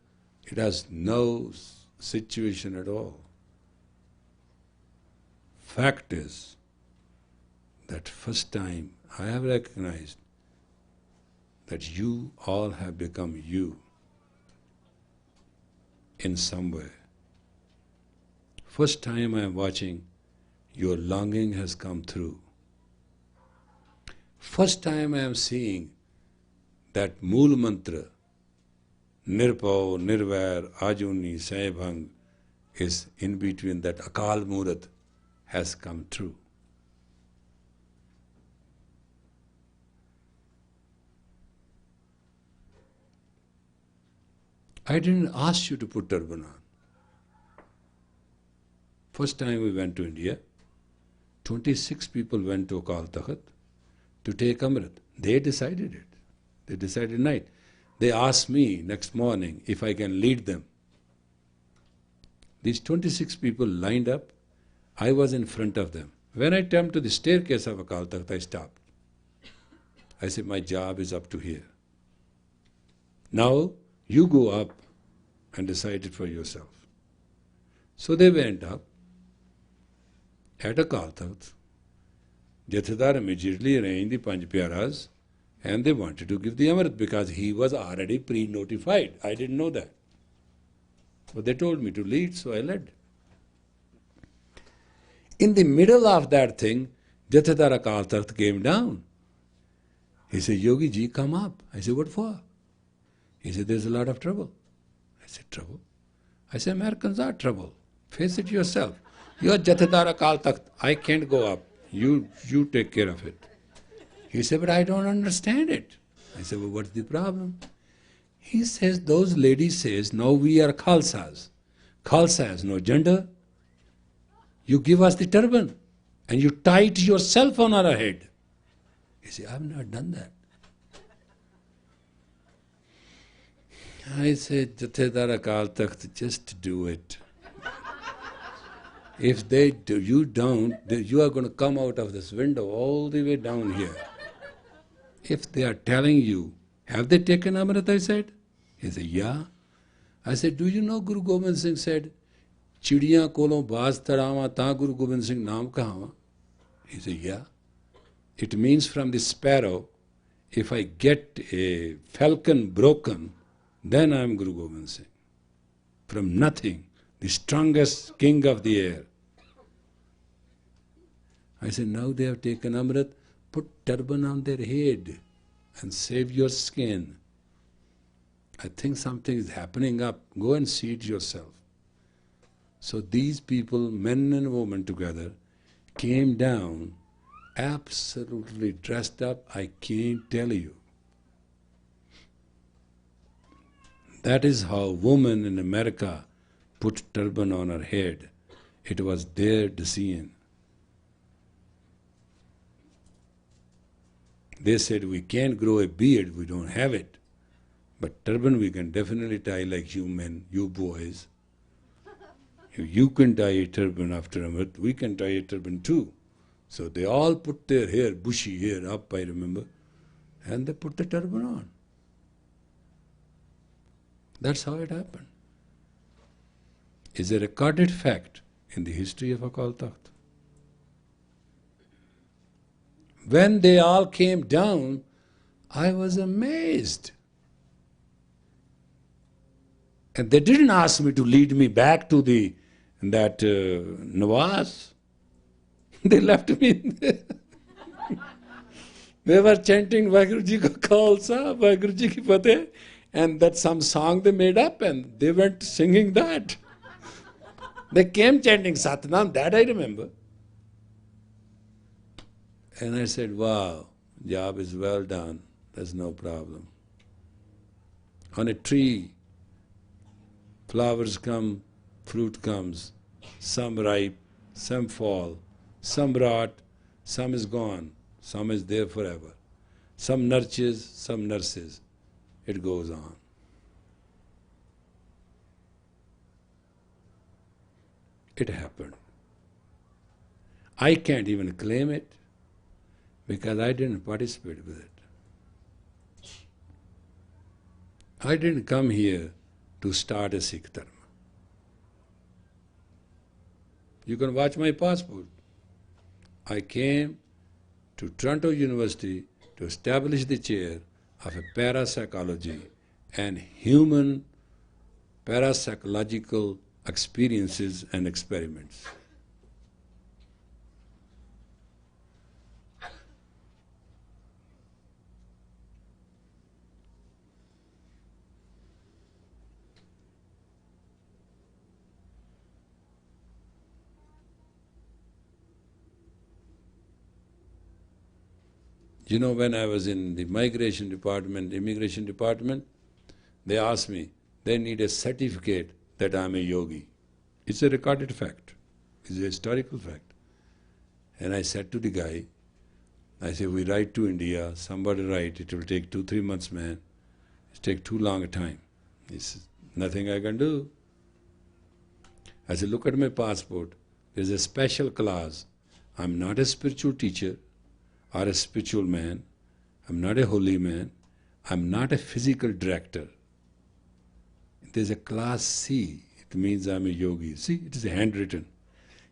Speaker 1: it has no situation at all. Fact is that first time I have recognized that you all have become you in some way. First time I am watching, your longing has come through. First time I am seeing that Mool Mantra, Nirpau, Nirvair, Ajuni, Saibhang, is in between, that Akal Murat has come true. I didn't ask you to put turban on. First time we went to India, 26 people went to Akal Takht to take Amrit. They decided it. They decided night. They asked me next morning if I can lead them. These 26 people lined up. I was in front of them. When I came to the staircase of Akal Takht, I stopped. I said, my job is up to here. Now you go up and decide it for yourself. So they went up at Akal Takht. Jathedar immediately arranged the Panch Pyaras and they wanted to give the Amrit because he was already pre-notified. I didn't know that. But they told me to lead, so I led. In the middle of that thing, Jathedar Akal Takht came down. He said, Yogi ji, come up. I said, what for? He said, there's a lot of trouble. I said, trouble? I said, Americans are trouble. Face it yourself. You're Jathedar Akal Takht. I can't go up. You take care of it. He said, but I don't understand it. I said, well, what's the problem? He says, those ladies says, now we are Khalsas. Khalsa has no gender. You give us the turban and you tie it yourself on our head. He said, I have not done that. I said, Jathedar Akal Takht, just do it. If they do, you don't, you are going to come out of this window all the way down here. If they are telling you, have they taken Amrit, I said? He said, yeah. I said, do you know Guru Gobind Singh said, Chidiyan kolon baaz tarawa ta Guru Gobind Singh naam kahawa? He said, yeah. It means from the sparrow, if I get a falcon broken, then I am Guru Gobind Singh. From nothing, the strongest king of the air. I said, now they have taken Amrit, put turban on their head and save your skin. I think something is happening up. Go and see it yourself. So these people, men and women together, came down absolutely dressed up, I can't tell you. That is how women in America put turban on her head. It was their decision. They said, we can't grow a beard, we don't have it. But turban we can definitely tie like you men, you boys. You can tie a turban after Amrit, we can tie a turban too. So they all put their hair, bushy hair up, I remember, and they put the turban on. That's how it happened. It's a recorded fact in the history of Akal Takht. When they all came down, I was amazed. And they didn't ask me to lead me back to that Nawaz. They left me in there. They were chanting Vaheguru Ji ka Khalsa, Vaheguru Ji ki Fateh, and that some song they made up and they went singing that. They came chanting Satnam, that I remember. And I said, wow, job is well done, there's no problem. On a tree, flowers come, fruit comes, some ripe, some fall, some rot, some is gone, some is there forever. Some nurtures, some nurses. It goes on. it happened. I can't even claim it because I didn't participate with it. I didn't come here to start a Sikh Dharma. You can watch my passport. I came to Toronto University to establish the chair of a parapsychology and human parapsychological experiences and experiments. You know, when I was in the immigration department, they asked me, they need a certificate that I'm a yogi. It's a recorded fact. It's a historical fact. And I said to the guy, I said, we write to India, somebody write, it will take 2-3 months, man. It take too long a time. He says, nothing I can do. I said, look at my passport. There's a special clause. I'm not a spiritual teacher or a spiritual man. I'm not a holy man. I'm not a physical director. There's a class C. It means I'm a yogi. See, it is handwritten.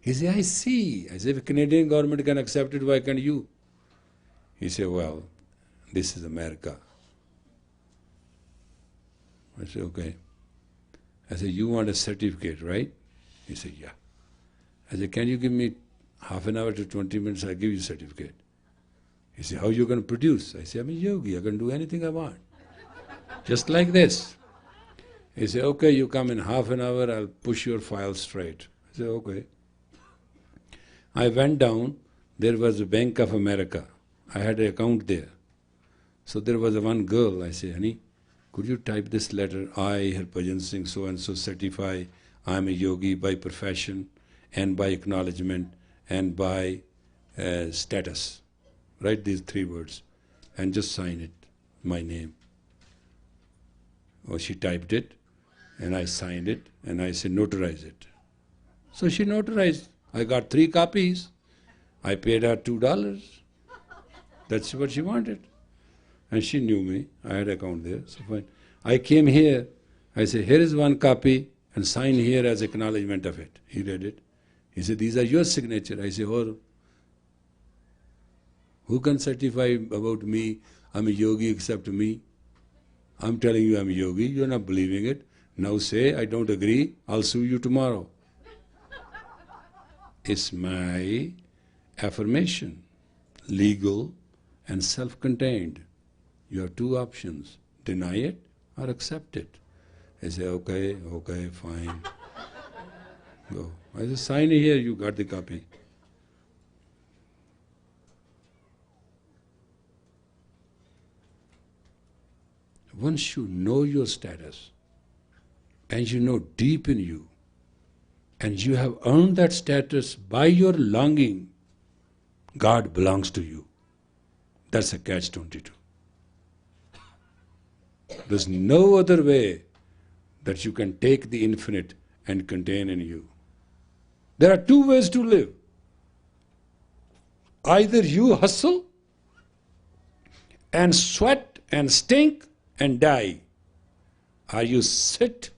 Speaker 1: He said, I see. I said, if the Canadian government can accept it, why can't you? He said, well, this is America. I said, okay. I said, you want a certificate, right? He said, yeah. I said, can you give me half an hour to 20 minutes, I'll give you a certificate. He said, how are you going to produce? I said, I'm a yogi, I can do anything I want. Just like this. He said, okay, you come in half an hour, I'll push your file straight. I said, okay. I went down, there was a Bank of America. I had an account there. So there was one girl, I said, honey, could you type this letter? I, Harbhajan Singh, so-and-so, certify I'm a yogi by profession and by acknowledgement and by status. Write these 3 words and just sign it, my name. Oh, she typed it and I signed it and I said, notarize it. So she notarized. I got 3 copies. I paid her $2. That's what she wanted. And she knew me. I had account there, so fine. I came here. I said, here is 1 copy and sign here as acknowledgement of it. He read it. He said, these are your signature. I said, oh, who can certify about me, I'm a yogi except me? I'm telling you I'm a yogi, you're not believing it. Now say, I don't agree, I'll sue you tomorrow. It's my affirmation, legal and self-contained. You have 2 options, deny it or accept it. I say, okay, fine. Go. I say, sign here, you got the copy. Once you know your status, and you know deep in you, and you have earned that status by your longing, God belongs to you. That's a catch-22. There's no other way that you can take the infinite and contain in you. There are 2 ways to live. Either you hustle and sweat and stink and die, or you sit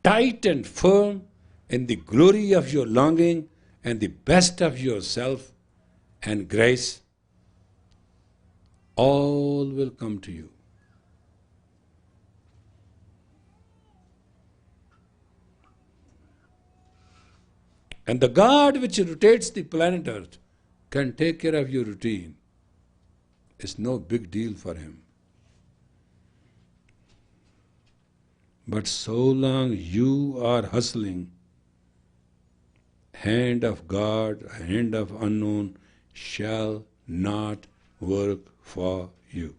Speaker 1: tight and firm in the glory of your longing and the best of yourself and grace, all will come to you. And the God which rotates the planet Earth can take care of your routine. It's no big deal for him. But so long you are hustling, hand of God, hand of unknown shall not work for you.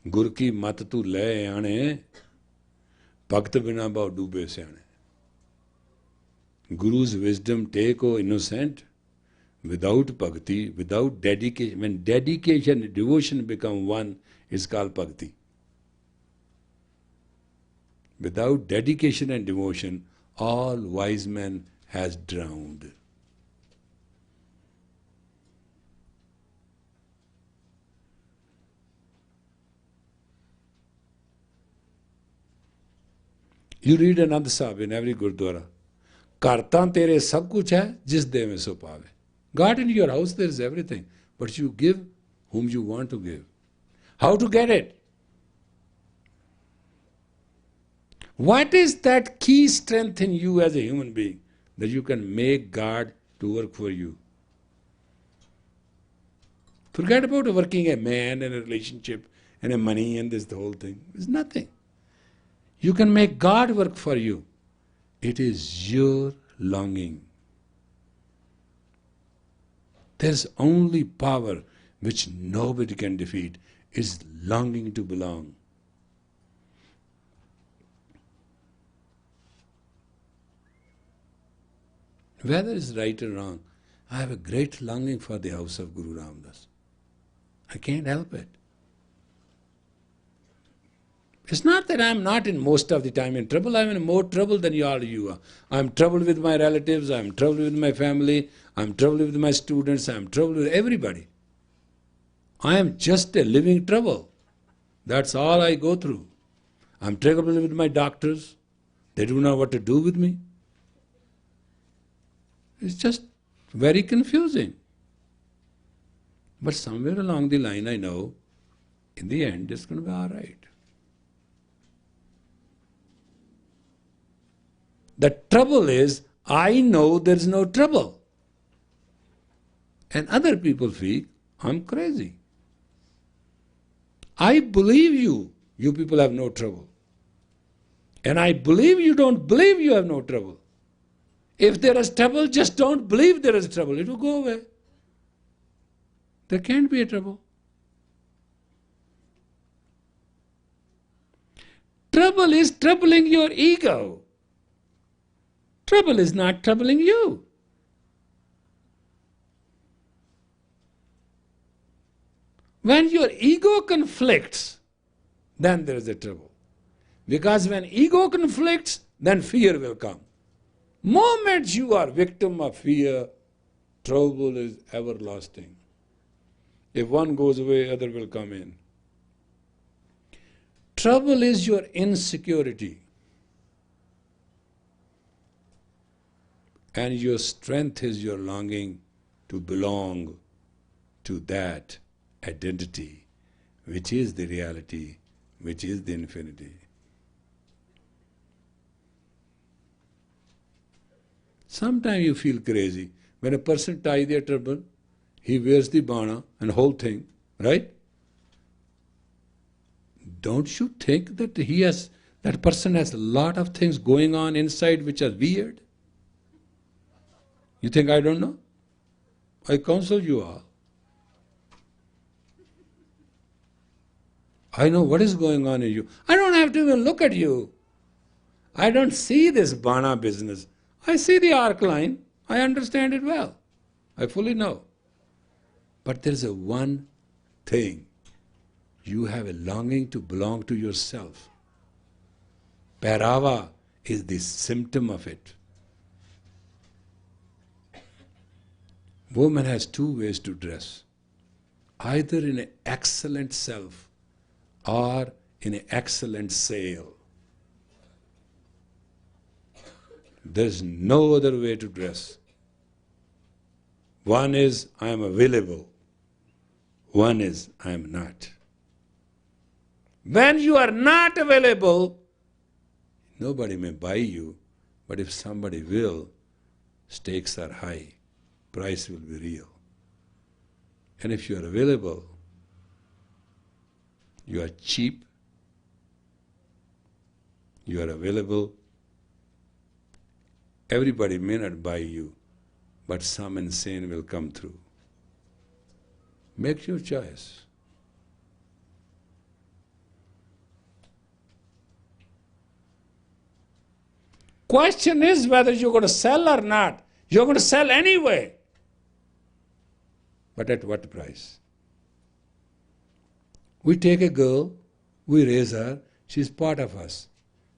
Speaker 1: गुर की मत तू ले आने, भक्त बिना बहु डूबे सियाने. Guru's wisdom take, O innocent, Without bhakti, without dedication, when dedication and devotion become one, it's called bhakti. Without dedication and devotion, all wise men has drowned. You read Anand Sahib in every Gurdwara. Kartan tere sab kuch hai, jis de mein so paave. God, in your house there is everything, but you give whom you want to give. How to get it? What is that key strength in you as a human being that you can make God to work for you? Forget about working a man and a relationship and a money and the whole thing. It's nothing. You can make God work for you. It is your longing. There's only power which nobody can defeat. Is longing to belong. Whether it's right or wrong, I have a great longing for the house of Guru Ramdas. I can't help it. It's not that I'm not in most of the time in trouble. I'm in more trouble than all you are. I'm troubled with my relatives, I'm troubled with my family, I'm troubled with my students, I'm troubled with everybody. I am just a living trouble. That's all I go through. I'm troubled with my doctors. They don't know what to do with me. It's just very confusing. But somewhere along the line I know, in the end it's going to be all right. The trouble is, I know there is no trouble. And other people feel, I'm crazy. I believe you people have no trouble. And I believe you don't believe you have no trouble. If there is trouble, just don't believe there is trouble. It will go away. There can't be a trouble. Trouble is troubling your ego. Trouble is not troubling you. When your ego conflicts, then there is a trouble. Because when ego conflicts, then fear will come. Moment you are victim of fear, trouble is everlasting. If one goes away, other will come in. Trouble is your insecurity. And your strength is your longing to belong to that identity, which is the reality, which is the infinity. Sometimes you feel crazy. When a person ties their turban, he wears the bana and whole thing, right? Don't you think that that person has a lot of things going on inside which are weird? You think I don't know? I counsel you all. I know what is going on in you. I don't have to even look at you. I don't see this bana business. I see the arc line. I understand it well. I fully know. But there is a one thing. You have a longing to belong to yourself. Pairava is the symptom of it. Woman has two ways to dress. Either in an excellent self or in an excellent sale. There's no other way to dress. One is, I am available. One is, I am not. When you are not available, nobody may buy you, but if somebody will, stakes are high, price will be real. And if you are available, you are cheap, you are available, everybody may not buy you, but some insane will come through. Make your choice. Question is whether you're going to sell or not. You're going to sell anyway. But at what price? We take a girl, we raise her, she's part of us.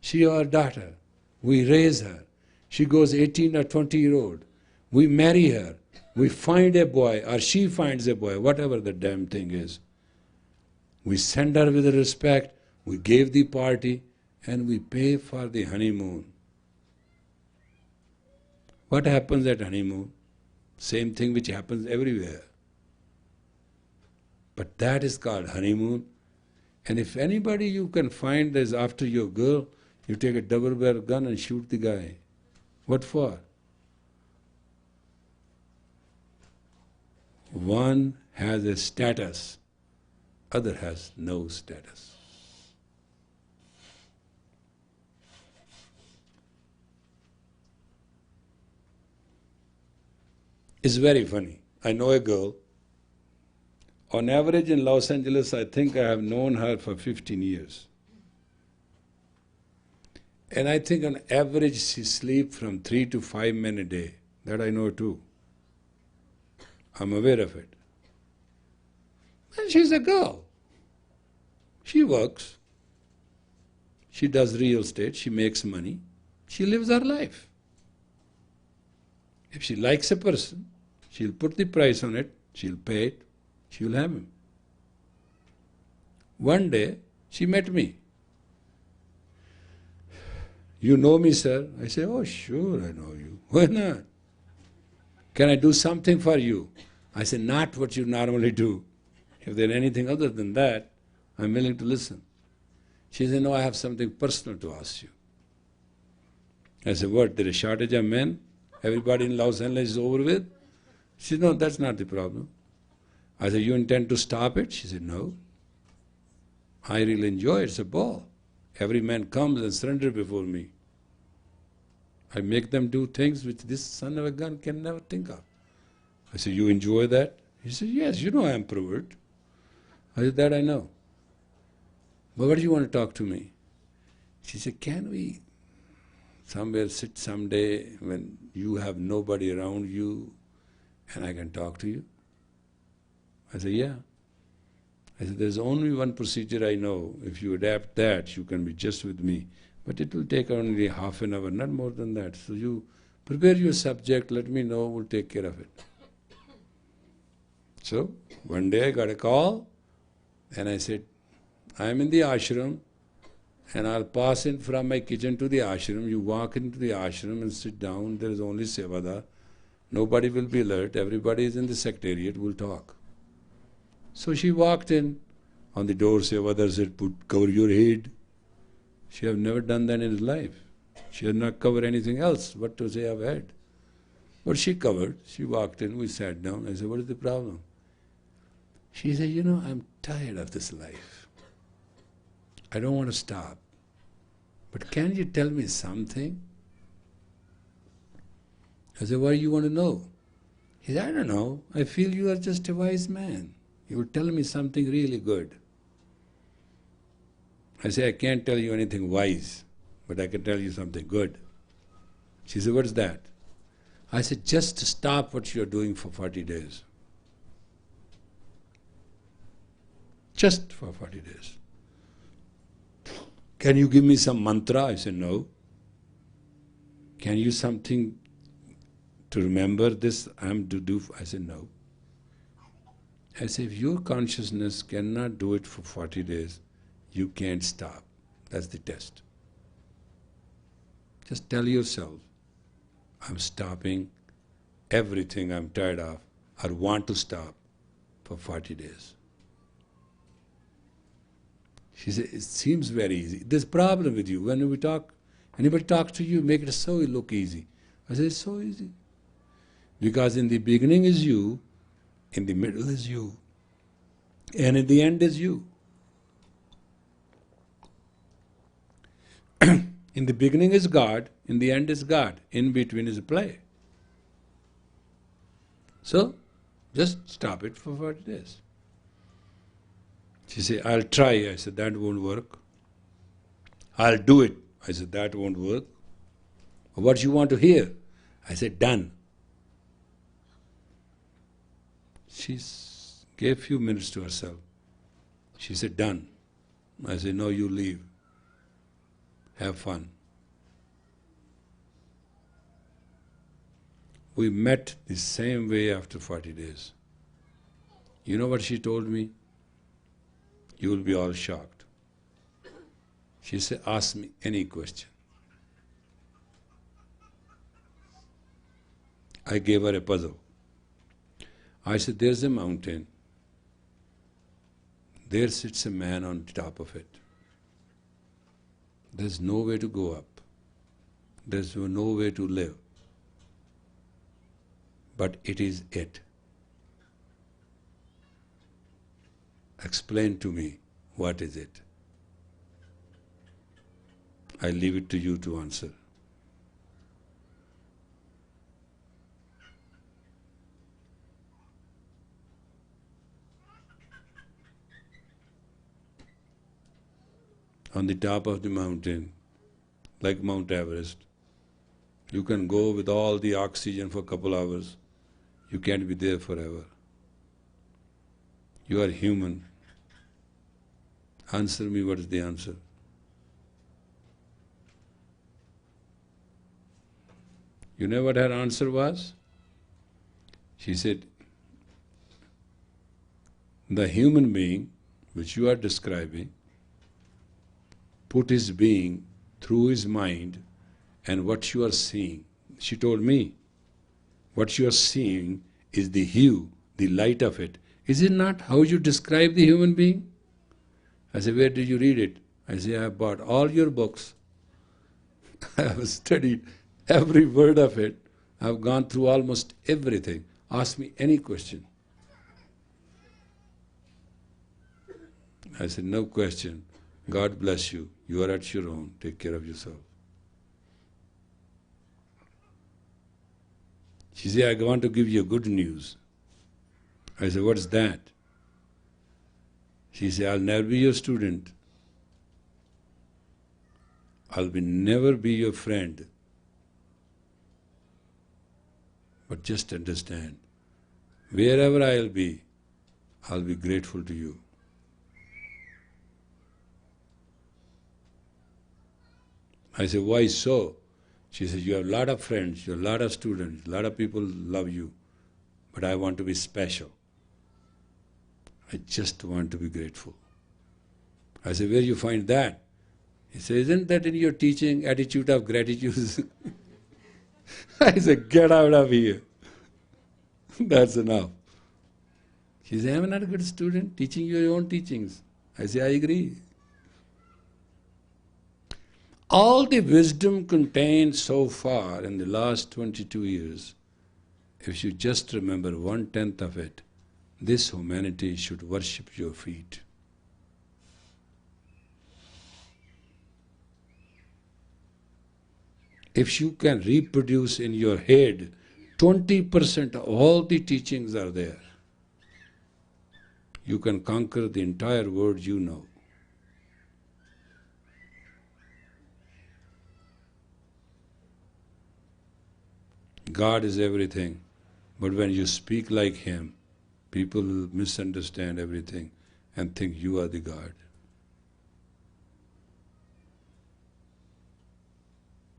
Speaker 1: She our daughter. We raise her. She goes 18 or 20-year-old. We marry her. We find a boy or she finds a boy, whatever the damn thing is. We send her with respect, we gave the party, and we pay for the honeymoon. What happens at honeymoon? Same thing which happens everywhere. But that is called honeymoon. And if anybody you can find is after your girl, you take a double-barrel gun and shoot the guy. What for? One has a status, other has no status. It's very funny. I know a girl. On average in Los Angeles, I think I have known her for 15 years. And I think on average she sleeps from 3 to 5 men a day. That I know too. I'm aware of it. And she's a girl. She works. She does real estate. She makes money. She lives her life. If she likes a person, she'll put the price on it, she'll pay it, she'll have him. One day, she met me. You know me, sir? I say, oh, sure, I know you. Why not? Can I do something for you? I say, not what you normally do. If there's anything other than that, I'm willing to listen. She said, no, I have something personal to ask you. I said, what, there is a shortage of men? Everybody in Los Angeles is over with? She said, no, that's not the problem. I said, you intend to stop it? She said, no. I really enjoy it, it's a ball. Every man comes and surrenders before me. I make them do things which this son of a gun can never think of. I said, you enjoy that? He said, yes, you know I am pervert. I said, that I know. But what do you want to talk to me? She said, can we somewhere sit someday when you have nobody around you and I can talk to you? I said, yeah. I said, there's only one procedure I know. If you adapt that, you can be just with me. But it will take only half an hour, not more than that. So you prepare your subject, let me know, we'll take care of it. So one day I got a call and I said, I'm in the ashram and I'll pass in from my kitchen to the ashram. You walk into the ashram and sit down, there is only sevada. Nobody will be alert, everybody is in the secretariat, we'll talk. So she walked in, on the door sevada said, cover your head. She have never done that in her life. She has not covered anything else, what to say of head. But she covered, she walked in, we sat down. I said, what is the problem? She said, you know, I'm tired of this life. I don't want to stop. But can you tell me something? I said, what do you want to know? He said, I don't know. I feel you are just a wise man. You will tell me something really good. I say, I can't tell you anything wise, but I can tell you something good. She said, what's that? I said, just stop what you're doing for 40 days. Just for 40 days. Can you give me some mantra? I said, no. Can you something to remember this I am to do? I said, no. I said, if your consciousness cannot do it for 40 days, you can't stop. That's the test. Just tell yourself, I'm stopping everything I'm tired of or want to stop for 40 days. She said, it seems very easy. There's a problem with you. When we talk, anybody talks to you, make it so look easy. I said, it's so easy. Because in the beginning is you, in the middle is you, and in the end is you. In the beginning is God, in the end is God, in between is a play. So, just stop it for 40 days. She said, I'll try. I said, that won't work. I'll do it. I said, that won't work. What you want to hear? I said, done. Gave few minutes to herself. She said, done. I said, no, you leave. Have fun. We met the same way after 40 days. You know what she told me? You will be all shocked. She said, ask me any question. I gave her a puzzle. I said, there's a mountain. There sits a man on top of it. There's no way to go up. There's no way to live. But it is it. Explain to me, what is it? I leave it to you to answer. On the top of the mountain, like Mount Everest, you can go with all the oxygen for a couple hours. You can't be there forever. You are human. Answer me, what is the answer? You know what her answer was? She said, the human being which you are describing put his being through his mind, and what you are seeing, she told me, what you are seeing is the hue, the light of it. Is it not how you describe the human being? I said, where did you read it? I said, I have bought all your books. I have studied every word of it. I have gone through almost everything. Ask me any question. I said, no question. God bless you. You are at your own. Take care of yourself. She said, I want to give you good news. I said, what's that? She said, I'll never be your student. I'll never be your friend. But just understand, wherever I'll be grateful to you. I said, why so? She said, you have a lot of friends, you have a lot of students, a lot of people love you, but I want to be special. I just want to be grateful. I said, where you find that? He said, isn't that in your teaching, attitude of gratitude? I said, get out of here. That's enough. She said, I'm not a good student, teaching your own teachings. I said, I agree. All the wisdom contained so far in the last 22 years, if you just remember 1/10 of it, this humanity should worship your feet. If you can reproduce in your head 20% of all the teachings are there, you can conquer the entire world you know. God is everything, but when you speak like Him, people will misunderstand everything and think you are the God.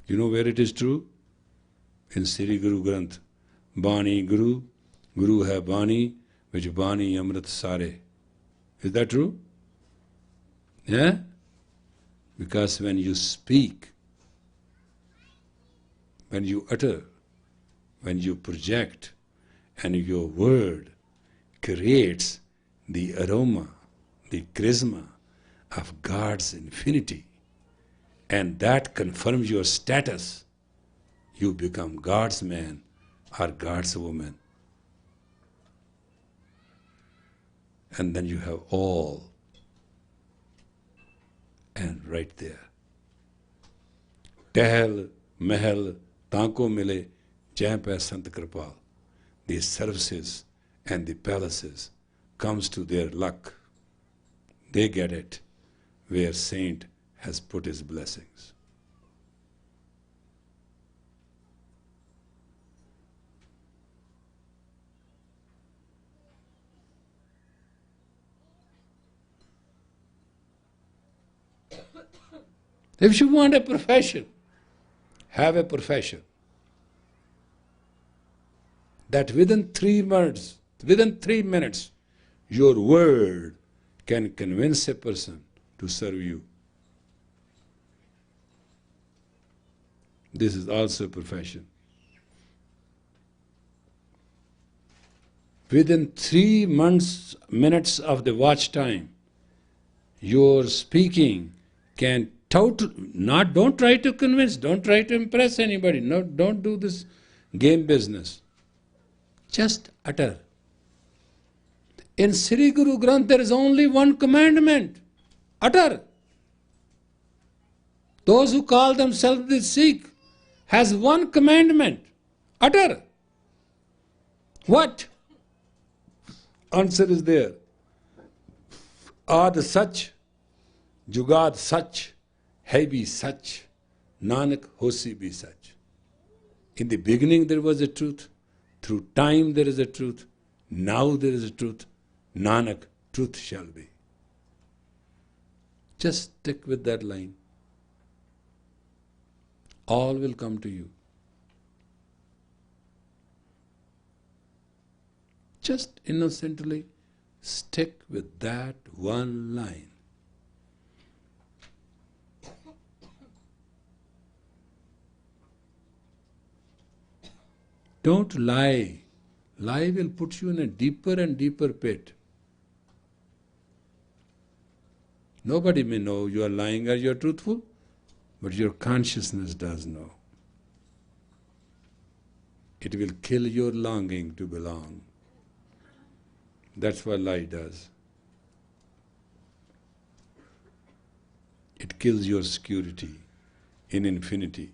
Speaker 1: You know where it is true? In Sri Guru Granth. Bani Guru, Guru hai Bani, which Bani Amrit Sare. Is that true? Yeah? Because when you speak, when you utter, when you project, and your word creates the aroma, the charisma of God's infinity, and that confirms your status, you become God's man or God's woman. And then you have all, and right there. Tehel, Mahal, Tanko Mile, Jaipa Sant Kripal. The services and the palaces comes to their luck. They get it where Saint has put his blessings. If you want a profession, have a profession that within 3 minutes, your word can convince a person to serve you. This is also a profession. Within 3 minutes of the watch time, your speaking can don't try to convince, don't try to impress anybody. No, don't do this game business. Just utter. In Sri Guru Granth there is only one commandment. Utter. Those who call themselves the Sikh has one commandment. Utter. What? Answer is there. Aad Sach, Jugad Sach, Hai bhi Sach, Nanak Hosi bhi Sach. In the beginning there was a truth, through time there is a truth, now there is a truth, Nanak, truth shall be. Just stick with that line. All will come to you. Just innocently stick with that one line. Don't lie. Lie will put you in a deeper and deeper pit. Nobody may know you are lying or you are truthful, but your consciousness does know. It will kill your longing to belong. That's what lie does. It kills your security in infinity.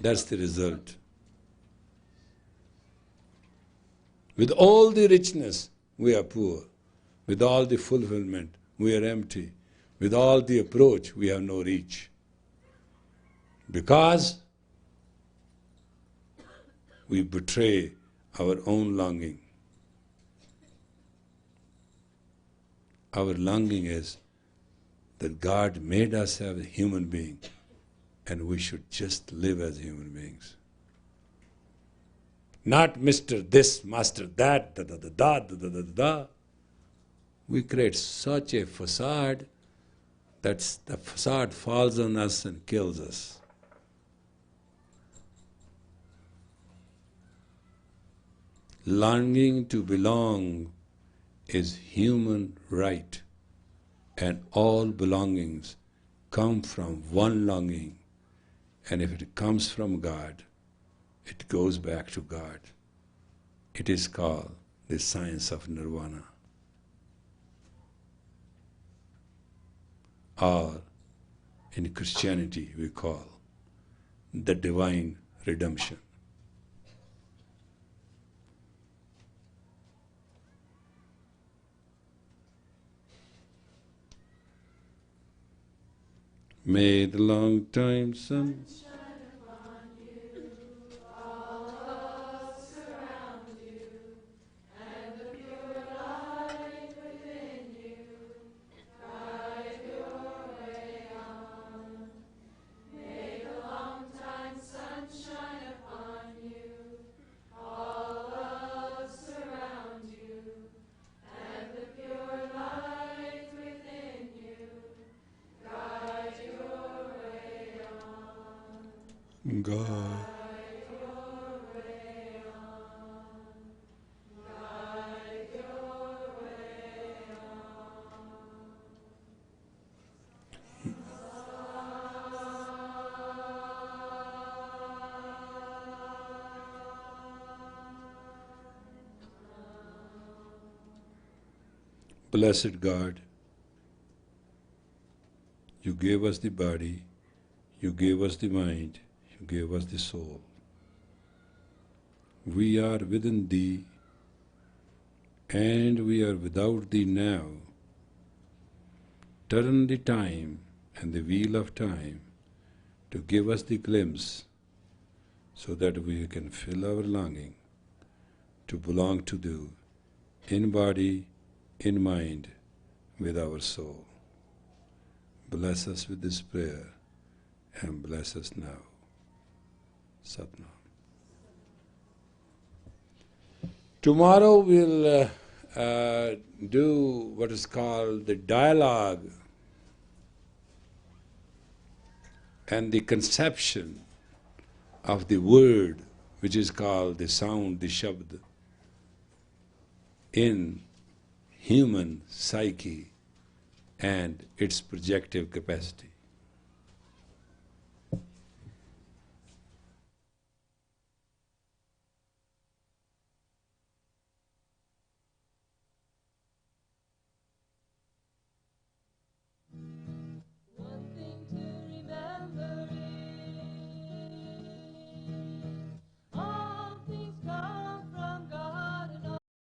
Speaker 1: That's the result. With all the richness, we are poor. With all the fulfillment, we are empty. With all the approach, we have no reach. Because we betray our own longing. Our longing is that God made us as a human being and we should just live as human beings. Not Mr. this, Master that, da. We create such a facade that the facade falls on us and kills us. Longing to belong is human right, and all belongings come from one longing, and if it comes from God, it goes back to God. It is called the science of nirvana, or in Christianity we call the divine redemption. May the long time sun God. Blessed God, you gave us the body, you gave us the mind, you gave us the soul. We are within Thee, and we are without Thee now. Turn the time and the wheel of time to give us the glimpse so that we can fill our longing to belong to Thee in body, in mind, with our soul. bless us with this prayer and bless us now. Satnam. Tomorrow we'll do what is called the dialogue and the conception of the word, which is called the sound, the shabd, in human psyche and its projective capacity.